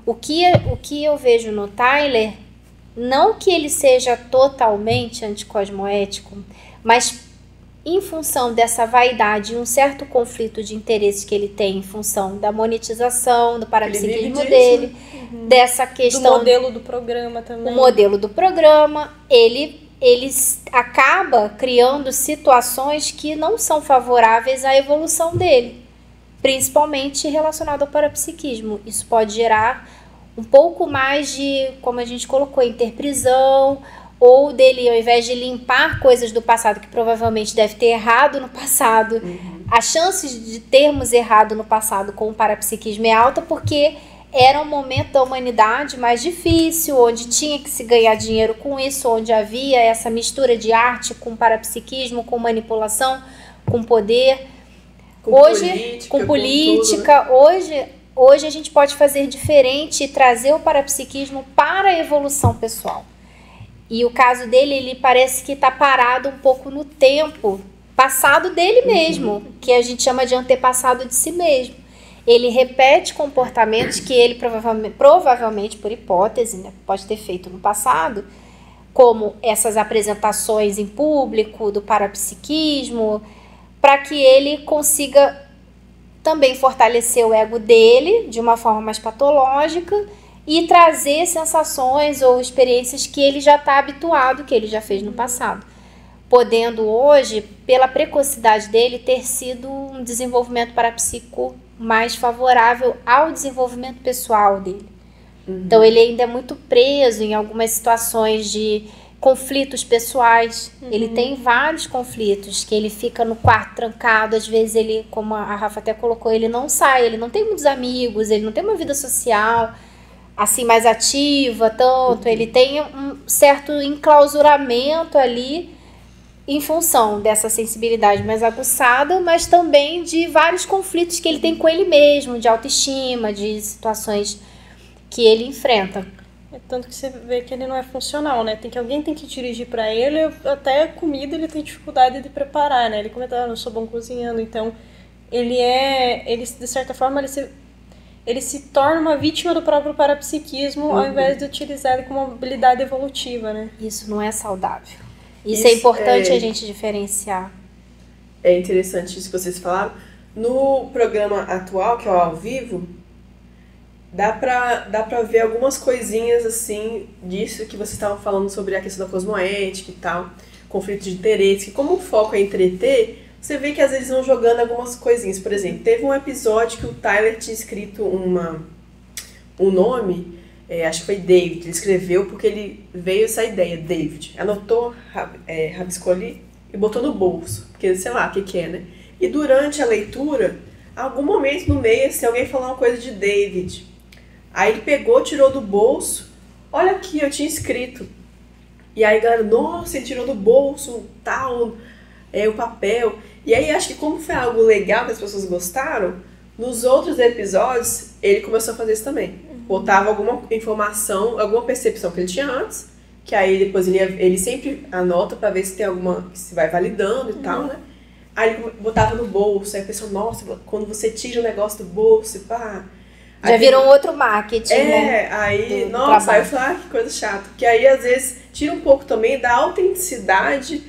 O que eu vejo no Tyler, não que ele seja totalmente anticosmoético, mas em função dessa vaidade e um certo conflito de interesses que ele tem em função da monetização, do parapsiquismo dele, dessa questão... Do modelo do programa também. O modelo do programa, ele acaba criando situações que não são favoráveis à evolução dele, principalmente relacionado ao parapsiquismo. Isso pode gerar um pouco mais de, como a gente colocou, interprisão, ou dele, ao invés de limpar coisas do passado que provavelmente deve ter errado no passado, as chances de termos errado no passado com o parapsiquismo é alta porque era um momento da humanidade mais difícil, onde tinha que se ganhar dinheiro com isso, onde havia essa mistura de arte com parapsiquismo, com manipulação, com poder. Com política. Hoje a gente pode fazer diferente e trazer o parapsiquismo para a evolução pessoal. E o caso dele, ele parece que está parado um pouco no tempo passado dele mesmo, que a gente chama de antepassado de si mesmo. Ele repete comportamentos que ele provavelmente por hipótese, né, pode ter feito no passado, como essas apresentações em público do parapsiquismo, para que ele consiga também fortalecer o ego dele de uma forma mais patológica e trazer sensações ou experiências que ele já está habituado, que ele já fez no passado. Podendo hoje, pela precocidade dele, ter sido um desenvolvimento parapsíquico mais favorável ao desenvolvimento pessoal dele. Então ele ainda é muito preso em algumas situações de conflitos pessoais. Ele tem vários conflitos, que ele fica no quarto trancado, às vezes ele, como a Rafa até colocou, ele não sai, ele não tem muitos amigos, ele não tem uma vida social assim mais ativa tanto, ele tem um certo enclausuramento ali em função dessa sensibilidade mais aguçada, mas também de vários conflitos que ele tem com ele mesmo, de autoestima, de situações que ele enfrenta. É tanto que você vê que ele não é funcional, né? Alguém tem que dirigir pra ele, até a comida ele tem dificuldade de preparar, né? Ele comenta, eu não sou bom cozinhando, então ele de certa forma, ele se torna uma vítima do próprio parapsiquismo, ao invés de utilizar ele como uma habilidade evolutiva, né? Isso não é saudável. Isso é importante a gente diferenciar. É interessante isso que vocês falaram. No programa atual, que é o Ao Vivo, dá pra ver algumas coisinhas assim disso que vocês estavam falando sobre a questão da cosmoética e tal, conflito de interesse, que como o foco é entreter, você vê que às vezes vão jogando algumas coisinhas. Por exemplo, teve um episódio que o Tyler tinha escrito um nome, acho que foi David, ele escreveu porque ele veio essa ideia, David. Anotou, rabiscou ali e botou no bolso, porque sei lá o que é, né? E durante a leitura, algum momento no meio, assim, alguém falou uma coisa de David. Aí ele pegou, tirou do bolso, olha aqui, eu tinha escrito. E aí a galera, nossa, ele tirou do bolso, tal, o papel. E aí acho que como foi algo legal que as pessoas gostaram, nos outros episódios ele começou a fazer isso também. Botava alguma informação, alguma percepção que ele tinha antes, que aí depois ele sempre anota pra ver se tem alguma, que se vai validando e tal, né? Aí ele botava no bolso, aí a pessoa, nossa, quando você tira o negócio do bolso, pá... Já virou um outro marketing, né? Aí, nossa, aí eu falei, que coisa chata. Porque aí, às vezes, tira um pouco também da autenticidade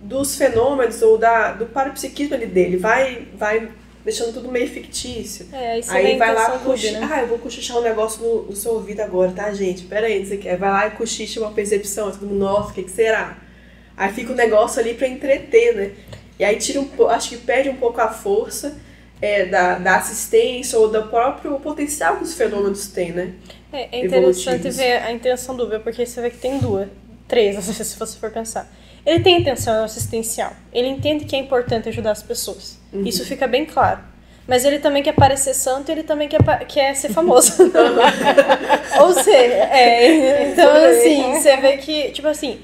dos fenômenos ou do parapsiquismo ali dele. Vai deixando tudo meio fictício. Aí vai lá, né? Eu vou cochichar um negócio no seu ouvido agora, tá, gente? Pera aí, não sei o que. Aí vai lá e cochicha uma percepção. Todo mundo, nossa, o que será? Aí fica um negócio ali pra entreter, né? E aí acho que perde um pouco a força da assistência ou do próprio potencial que os fenômenos têm, né? É interessante ver a intenção do Uber, porque você vê que tem três, se você for pensar. Ele tem intenção assistencial, ele entende que é importante ajudar as pessoas. Isso fica bem claro. Mas ele também quer parecer santo e ele também quer ser famoso. Ou seja, então assim, você vê que, tipo assim,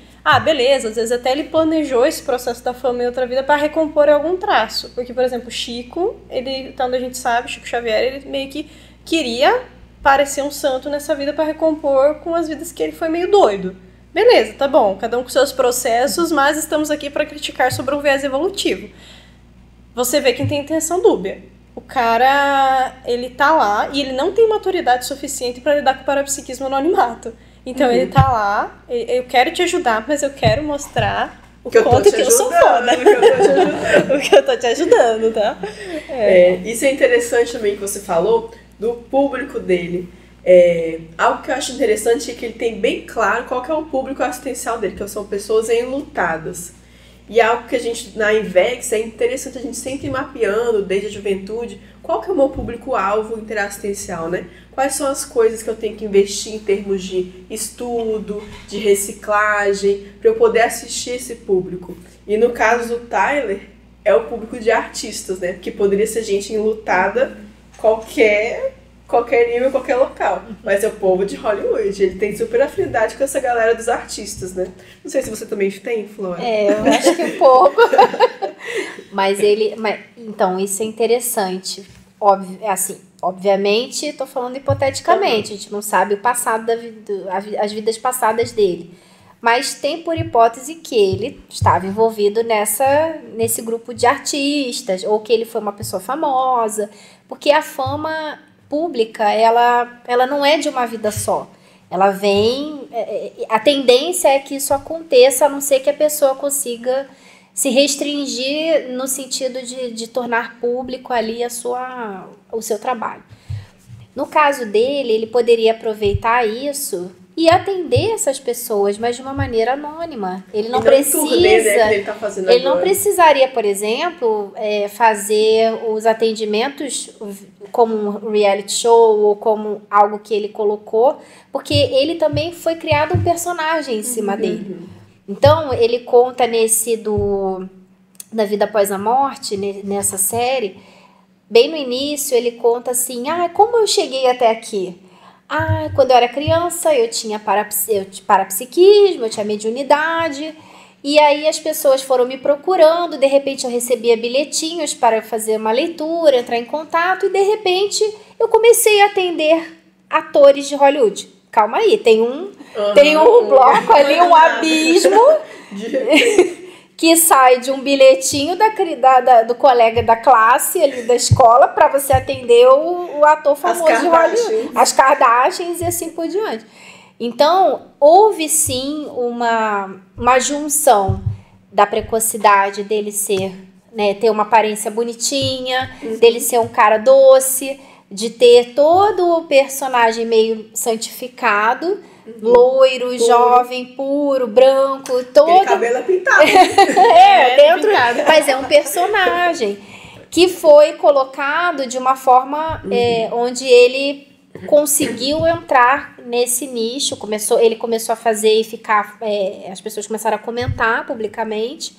beleza, às vezes até ele planejou esse processo da fama em outra vida para recompor algum traço. Porque, por exemplo, Chico, então a gente sabe, Chico Xavier, ele meio que queria parecer um santo nessa vida para recompor com as vidas que ele foi meio doido. Beleza, tá bom, cada um com seus processos, mas estamos aqui para criticar sobre o viés evolutivo. Você vê quem tem intenção dúbia. O cara, ele tá lá e ele não tem maturidade suficiente para lidar com o parapsiquismo anonimato. Então ele tá lá, eu quero te ajudar, mas eu quero mostrar o quanto que eu sou foda. O que eu tô te ajudando, tá? Isso é interessante também que você falou do público dele. Algo que eu acho interessante é que ele tem bem claro qual que é o público assistencial dele, que são pessoas enlutadas. E algo que a gente, na Invex, é interessante a gente sempre ir mapeando, desde a juventude, qual que é o meu público-alvo interassistencial, né? Quais são as coisas que eu tenho que investir em termos de estudo, de reciclagem, para eu poder assistir esse público. E no caso do Tyler, é o público de artistas, né? Porque poderia ser gente enlutada qualquer qualquer nível, qualquer local. Mas é o povo de Hollywood. Ele tem super afinidade com essa galera dos artistas, né? Não sei se você também tem, Flora. Eu acho que um pouco. Então, isso é interessante. Obviamente, estou falando hipoteticamente. A gente não sabe o passado as vidas passadas dele. Mas tem por hipótese que ele estava envolvido nesse grupo de artistas, ou que ele foi uma pessoa famosa, porque a fama pública, ela não é de uma vida só. Ela vem... A tendência é que isso aconteça, a não ser que a pessoa consiga se restringir no sentido de tornar público ali o seu trabalho. No caso dele, ele poderia aproveitar isso e atender essas pessoas, mas de uma maneira anônima. Ele não precisa... Turnê, né, que ele tá fazendo ele agora. não precisaria, por exemplo, fazer os atendimentos como um reality show ou como algo que ele colocou, porque ele também foi criado um personagem em cima dele. Então, ele conta da vida após a morte, nessa série, bem no início, ele conta assim, como eu cheguei até aqui? Quando eu era criança, eu tinha parapsiquismo, eu tinha mediunidade, e aí as pessoas foram me procurando, de repente eu recebia bilhetinhos para fazer uma leitura, entrar em contato, e de repente eu comecei a atender atores de Hollywood. Calma aí, tem um bloco ali, um abismo que sai de um bilhetinho do colega da classe ali da escola para você atender o ator famoso de Hollywood, as Kardashians e assim por diante. Então, houve sim uma junção da precocidade dele ter uma aparência bonitinha, dele ser um cara doce, de ter todo o personagem meio santificado, loiro, jovem, puro, branco, todo... Aquele cabelo é pintado. Pintado. Mas é um personagem que foi colocado de uma forma onde ele conseguiu entrar nesse nicho, ele começou a fazer e ficar... as pessoas começaram a comentar publicamente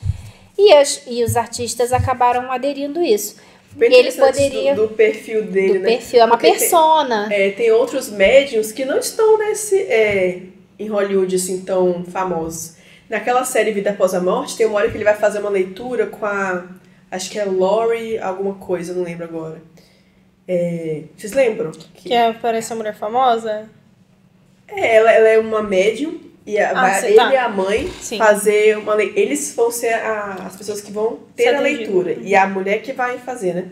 e os artistas acabaram aderindo a isso. Bem ele poderia do perfil dele, do perfil, é uma persona. Tem outros médiums que não estão em Hollywood assim tão famosos. Naquela série Vida Após a Morte, tem uma hora que ele vai fazer uma leitura com acho que é Lori alguma coisa, não lembro agora. Vocês lembram? Que aparece a mulher famosa? Ela é uma médium. E ele e a mãe fazer uma leitura. Eles vão ser as pessoas que vão ter a leitura. E a mulher que vai fazer, né?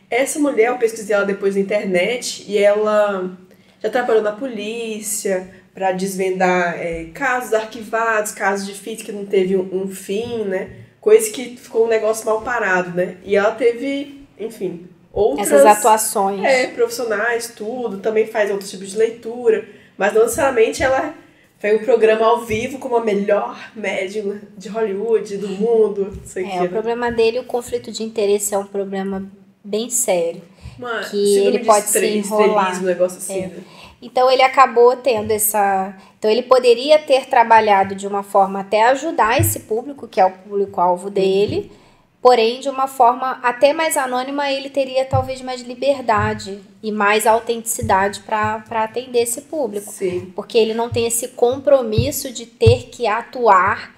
Essa mulher, eu pesquisei ela depois na internet e ela já trabalhou na polícia para desvendar casos arquivados, casos difíceis que não teve um fim, né? Coisa que ficou um negócio mal parado, né? E ela teve, enfim, outras... Essas atuações. Profissionais, tudo. Também faz outros tipos de leitura. Mas não necessariamente ela... Foi um programa ao vivo com a melhor médium de Hollywood, do mundo. O problema dele, o conflito de interesse é um problema bem sério. Que ele pode se enrolar. Um negócio assim, né? Então ele acabou tendo Então ele poderia ter trabalhado de uma forma até ajudar esse público, que é o público-alvo dele, porém de uma forma até mais anônima ele teria talvez mais liberdade e mais autenticidade para atender esse público. Sim. Porque ele não tem esse compromisso de ter que atuar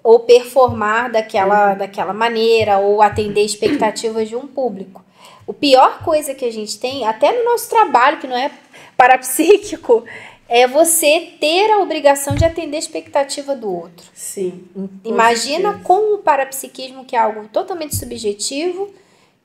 ou performar daquela maneira ou atender expectativas de um público. A pior coisa que a gente tem, até no nosso trabalho, que não é parapsíquico, é você ter a obrigação de atender a expectativa do outro. Sim. Imagina com o parapsiquismo, que é algo totalmente subjetivo,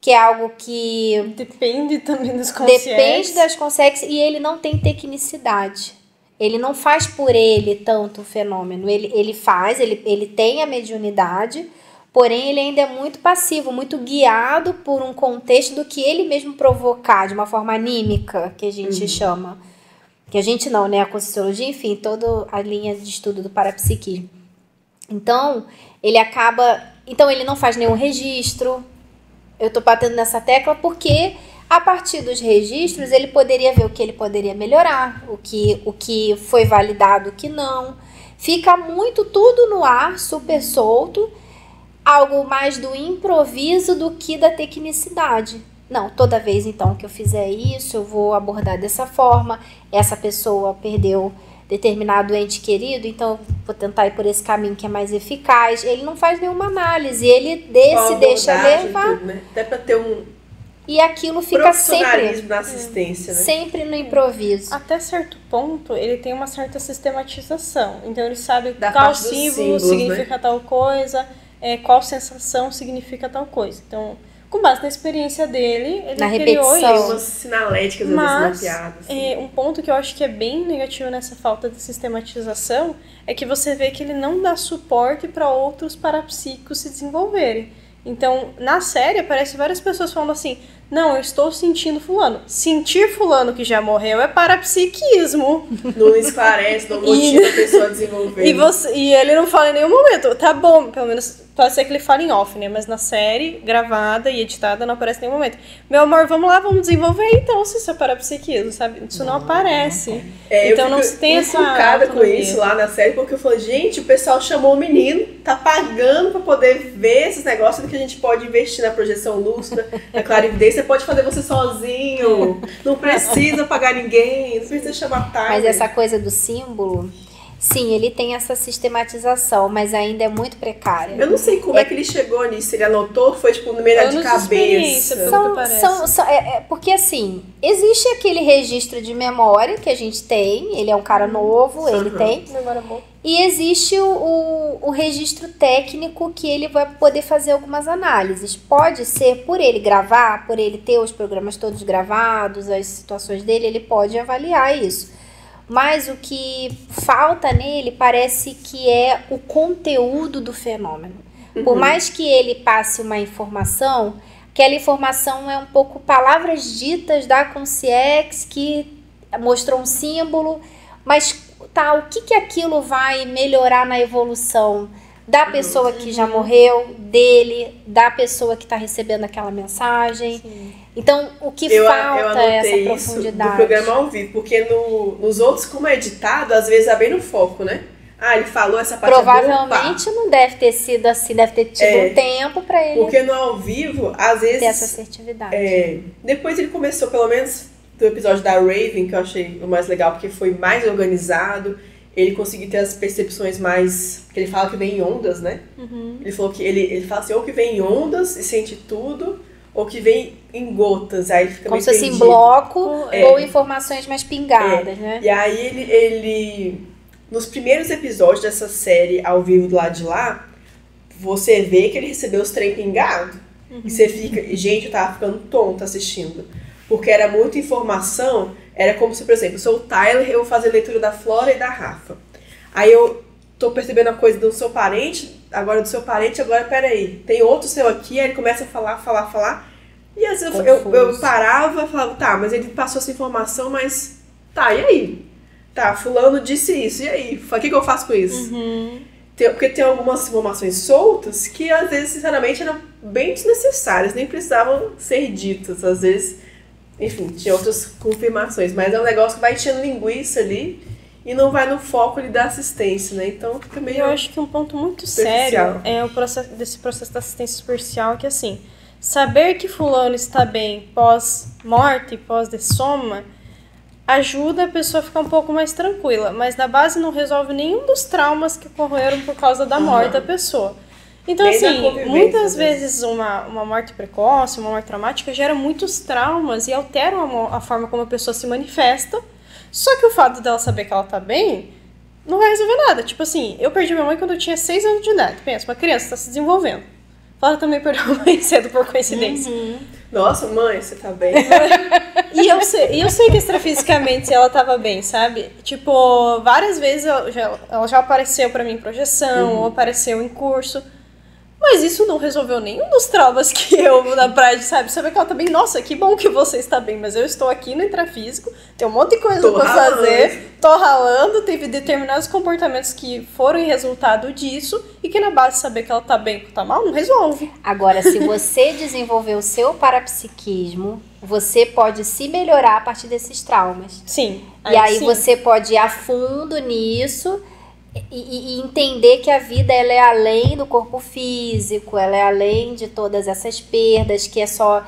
que é algo que... Depende também das consciências. Depende das consciências e ele não tem tecnicidade. Ele não faz por ele tanto o fenômeno. Ele tem a mediunidade, porém ele ainda é muito passivo, muito guiado por um contexto do que ele mesmo provocar, de uma forma anímica, que a gente chama. Que a gente não, né? A Conscienciologia, enfim, toda a linha de estudo do parapsiquismo. Então, ele não faz nenhum registro. Eu tô batendo nessa tecla porque, a partir dos registros, ele poderia ver o que ele poderia melhorar, o que foi validado, o que não. Fica muito tudo no ar, super solto, algo mais do improviso do que da tecnicidade. não, toda vez então que eu fizer isso, eu vou abordar dessa forma, essa pessoa perdeu determinado ente querido, então eu vou tentar ir por esse caminho que é mais eficaz. Ele não faz nenhuma análise, ele se deixa levar. Tudo, né? Até para ter um e aquilo fica sempre na assistência, né? Sempre no improviso. Até certo ponto, ele tem uma certa sistematização. Então ele sabe Da qual parte dos símbolo símbolos, significa né? tal coisa, qual sensação significa tal coisa. Então, com base na experiência dele, ele Na criou repetição. isso. Umas sinaléticas às Mas vezes mapeadas. um ponto que eu acho que é bem negativo nessa falta de sistematização é que você vê que ele não dá suporte para outros parapsíquicos se desenvolverem. Então, na série, aparece várias pessoas falando assim, não, eu estou sentindo fulano. Sentir fulano que já morreu é parapsiquismo. Não esclarece, não motiva a pessoa a desenvolver. E ele não fala em nenhum momento, tá bom, pelo menos pode ser que ele fale em off, né? Mas na série, gravada e editada, não aparece em nenhum momento. Meu amor, vamos lá, vamos desenvolver então se isso é parapsiquismo, sabe? Isso não aparece. Então não se tem essa autonomia com autonomia. isso lá na série, porque eu falei, gente, o pessoal chamou o menino, tá pagando pra poder ver esses negócios que a gente pode investir na projeção lúcida, na clarividência, pode fazer você sozinho, não precisa pagar ninguém, não precisa chamar tarde. Mas essa coisa do símbolo, sim, ele tem essa sistematização, mas ainda é muito precária. Eu não sei como é que ele chegou nisso, ele anotou, foi tipo no meio de cabeça. Porque assim, existe aquele registro de memória que a gente tem, ele é um cara novo, ele tem, Memória boa. e existe o registro técnico que ele vai poder fazer algumas análises. Pode ser por ele gravar, por ele ter os programas todos gravados, as situações dele, ele pode avaliar isso. Mas o que falta nele parece que é o conteúdo do fenômeno. Por mais que ele passe uma informação, aquela informação é um pouco palavras ditas da Consciex que mostrou um símbolo, mas tá, o que aquilo vai melhorar na evolução da pessoa que já morreu, dele, da pessoa que está recebendo aquela mensagem. Sim. Então, o que falta é essa profundidade. Do programa ao vivo, porque nos outros, como é editado, às vezes é bem no foco, né? Ah, ele falou essa parte. Provavelmente não deve ter sido assim, deve ter tido um tempo para ele. Porque no ao vivo, às vezes. Ter essa assertividade. Depois ele começou, pelo menos do episódio da Raven, que eu achei o mais legal, porque foi mais organizado. Ele conseguiu ter as percepções mais... Porque ele fala que vem em ondas, né? Uhum. Ele falou que ele fala assim, ou que vem em ondas e sente tudo, ou que vem em gotas, aí fica como meio se fosse em perdido. bloco ou informações mais pingadas, né? E aí ele nos primeiros episódios dessa série ao vivo do lado de lá, você vê que ele recebeu os trem pingado. E você fica... Gente, eu tava ficando tonta assistindo. Porque era muita informação. Era como se, por exemplo, eu sou o Tyler, eu vou fazer leitura da Flora e da Rafa. Aí eu tô percebendo a coisa do seu parente, agora peraí, tem outro seu aqui, aí ele começa a falar. E às vezes eu parava e falava, tá, mas ele passou essa informação, mas tá, e aí? Tá, fulano disse isso, e aí? O que eu faço com isso? Porque tem algumas informações soltas que às vezes, sinceramente, eram bem desnecessárias, nem precisavam ser ditas, às vezes... Enfim, tinha outras confirmações, mas é um negócio que vai enchendo linguiça ali e não vai no foco ali da assistência, né? Então fica meio... Eu acho que um ponto muito sério é o processo da assistência superficial, que assim, saber que fulano está bem pós-morte, pós-dessoma, ajuda a pessoa a ficar um pouco mais tranquila, mas na base não resolve nenhum dos traumas que ocorreram por causa da morte da pessoa. Então, assim, muitas vezes uma morte precoce, uma morte traumática gera muitos traumas e alteram a forma como a pessoa se manifesta. Só que o fato dela saber que ela tá bem não vai resolver nada. Tipo assim, eu perdi minha mãe quando eu tinha 6 anos de idade. Pensa, uma criança tá se desenvolvendo. Ela também perdeu a mãe cedo por coincidência. Nossa, mãe, você tá bem? E eu sei que extrafisicamente ela tava bem, sabe? Tipo, várias vezes ela já apareceu pra mim em projeção, ou apareceu em curso. Mas isso não resolveu nenhum dos traumas que eu na praia, sabe? Saber que ela tá bem, nossa, que bom que você está bem, mas eu estou aqui no intrafísico, tem um monte de coisa pra fazer, tô ralando, teve determinados comportamentos que foram em resultado disso, e que na base saber que ela tá bem ou tá mal, não resolve. Agora, se você desenvolver o seu parapsiquismo, você pode se melhorar a partir desses traumas. Sim. E aí você pode ir a fundo nisso... E entender que a vida ela é além do corpo físico, ela é além de todas essas perdas, que é só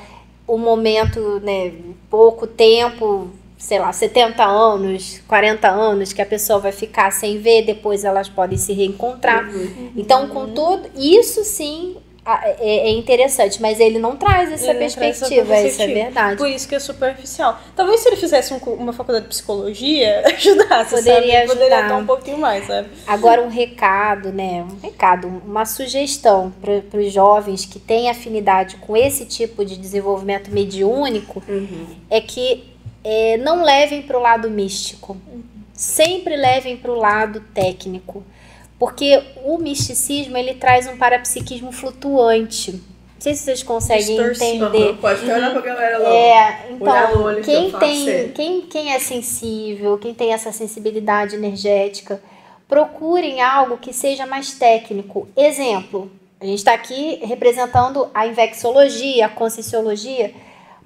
o momento, né, pouco tempo, sei lá, 70 anos, 40 anos, que a pessoa vai ficar sem ver, depois elas podem se reencontrar. Então, com tudo, isso sim é interessante, mas ele não traz essa perspectiva, isso é verdade. Por isso que é superficial. Talvez se ele fizesse uma faculdade de psicologia, ajudasse, poderia ajudar. Poderia dar um pouquinho mais, sabe? Agora um recado, uma sugestão para os jovens que têm afinidade com esse tipo de desenvolvimento mediúnico, é que não levem para o lado místico, sempre levem para o lado técnico. Porque o misticismo, ele traz um parapsiquismo flutuante. Não sei se vocês conseguem entender. Pode até olhar pra galera lá. Então, quem é sensível, quem tem essa sensibilidade energética, procurem algo que seja mais técnico. Exemplo, a gente está aqui representando a invexologia, a conscienciologia,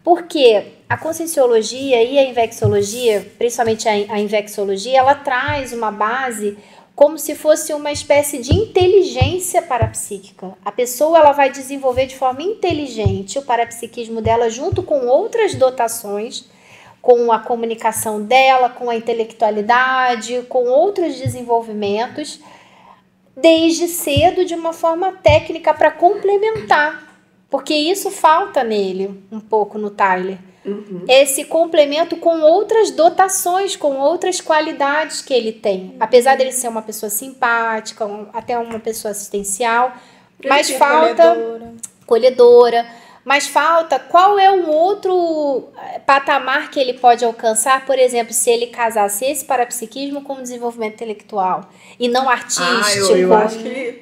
porque a conscienciologia e a invexologia, principalmente a invexologia, ela traz uma base como se fosse uma espécie de inteligência parapsíquica. A pessoa ela vai desenvolver de forma inteligente o parapsiquismo dela junto com outras dotações, com a comunicação dela, com a intelectualidade, com outros desenvolvimentos, desde cedo de uma forma técnica para complementar. Porque isso falta nele um pouco no Tyler. Esse complemento com outras dotações, com outras qualidades que ele tem. Apesar dele ser uma pessoa simpática, até uma pessoa assistencial, mas falta colhedora, mas falta qual é um outro patamar que ele pode alcançar, por exemplo, se ele casasse esse parapsiquismo com desenvolvimento intelectual e não artístico. Eu acho que ele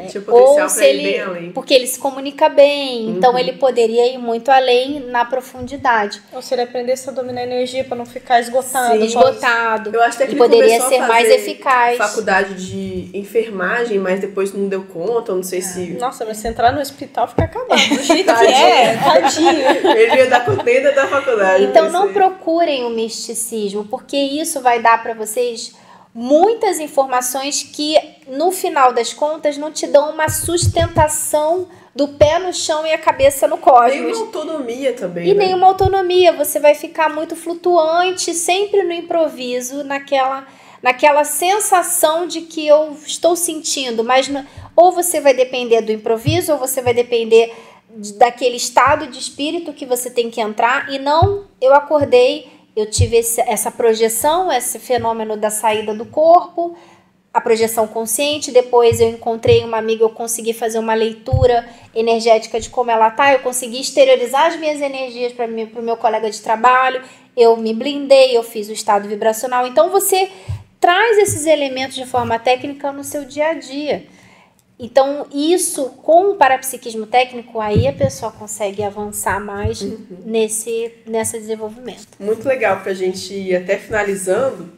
tinha potencial para ir bem além. Porque ele se comunica bem, então ele poderia ir muito além na profundidade. Ou se ele aprendesse a dominar a energia para não ficar esgotado. Sim, esgotado. Eu acho até que ele poderia ser mais eficaz. Faculdade de enfermagem, mas depois não deu conta, eu não sei se... Nossa, mas se entrar no hospital fica acabado. Do jeito que tadinho. Ele ia dar contenda da faculdade. Então não procurem o misticismo, porque isso vai dar para vocês muitas informações que, no final das contas, não te dão uma sustentação do pé no chão e a cabeça no cosmos. Nenhuma autonomia também. E nenhuma autonomia. Você vai ficar muito flutuante, sempre no improviso, naquela sensação de que eu estou sentindo. Mas ou você vai depender do improviso, ou você vai depender daquele estado de espírito que você tem que entrar. E não, eu acordei, eu tive essa projeção, esse fenômeno da saída do corpo, a projeção consciente, depois eu encontrei uma amiga, eu consegui fazer uma leitura energética de como ela está, eu consegui exteriorizar as minhas energias para o meu colega de trabalho, eu me blindei, eu fiz o estado vibracional. Então você traz esses elementos de forma técnica no seu dia a dia. Então, isso, com o parapsiquismo técnico, aí a pessoa consegue avançar mais nesse desenvolvimento. Muito legal, para a gente ir até finalizando.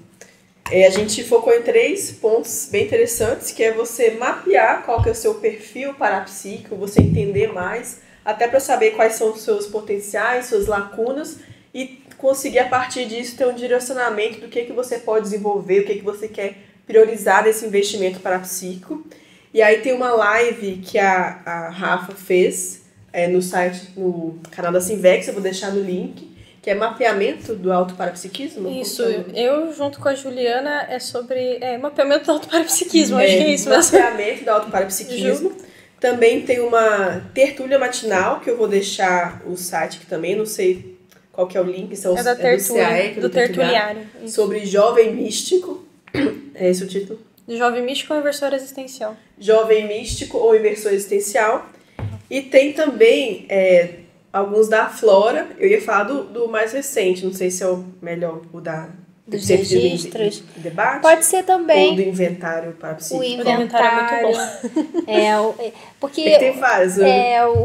A gente focou em 3 pontos bem interessantes, que é você mapear qual que é o seu perfil parapsíquico, você entender mais, até para saber quais são os seus potenciais, suas lacunas, e conseguir, a partir disso, ter um direcionamento do que você pode desenvolver, o que você quer priorizar nesse investimento parapsíquico. E aí tem uma live que a Rafa fez no site, no canal da Sinvex, eu vou deixar no link, que é mapeamento do autoparapsiquismo. Isso, eu junto com a Juliana é sobre mapeamento do autoparapsiquismo, acho que é isso mesmo. Mapeamento do autoparapsiquismo. Também tem uma tertúlia matinal, que eu vou deixar o site aqui também, não sei qual que é o link, são da tertúlia, do tertuliário. Sobre jovem místico, é esse o título? Jovem místico ou inversor existencial. Jovem místico ou inversor existencial. E tem também alguns da Flora. Eu ia falar do mais recente, não sei se é o melhor, o dos registros. De debate. Pode ser também. Ou do inventário parapsíquico. O inventário é muito bom. Porque tem vários.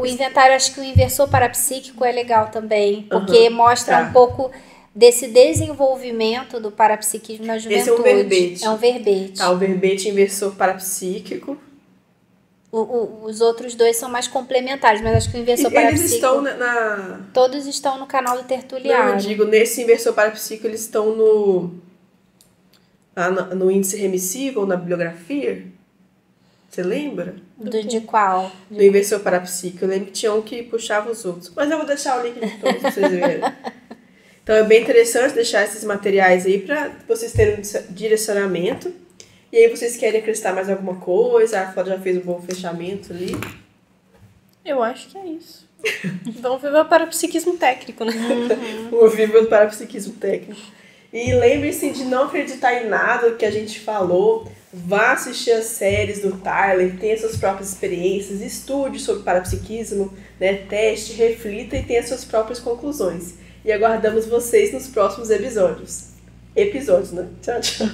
O inventário, acho que o inversor parapsíquico é legal também, porque mostra um pouco desse desenvolvimento do parapsiquismo na juventude. Esse é um verbete. É um verbete. Tá, o verbete inversor parapsíquico. Os outros 2 são mais complementares, mas acho que o inversor parapsíquico... Eles estão na... Todos estão no canal do tertuliário. Não, eu digo, nesse inversor parapsíquico, eles estão no índice remissivo ou na bibliografia? Você lembra? De qual? Do Inversor Parapsíquico. Eu lembro que tinha um que puxava os outros. Mas eu vou deixar o link de todos pra vocês verem. Então é bem interessante deixar esses materiais aí pra vocês terem um direcionamento. E aí vocês querem acrescentar mais alguma coisa? A Flora já fez um bom fechamento ali. Eu acho que é isso. Vamos ver o parapsiquismo técnico, né? O Viva do Parapsiquismo Técnico. E lembre-se de não acreditar em nada que a gente falou. Vá assistir as séries do Tyler, tenha suas próprias experiências, estude sobre parapsiquismo, né? Teste, reflita e tenha suas próprias conclusões. E aguardamos vocês nos próximos episódios. Episódios, né? Tchau, tchau.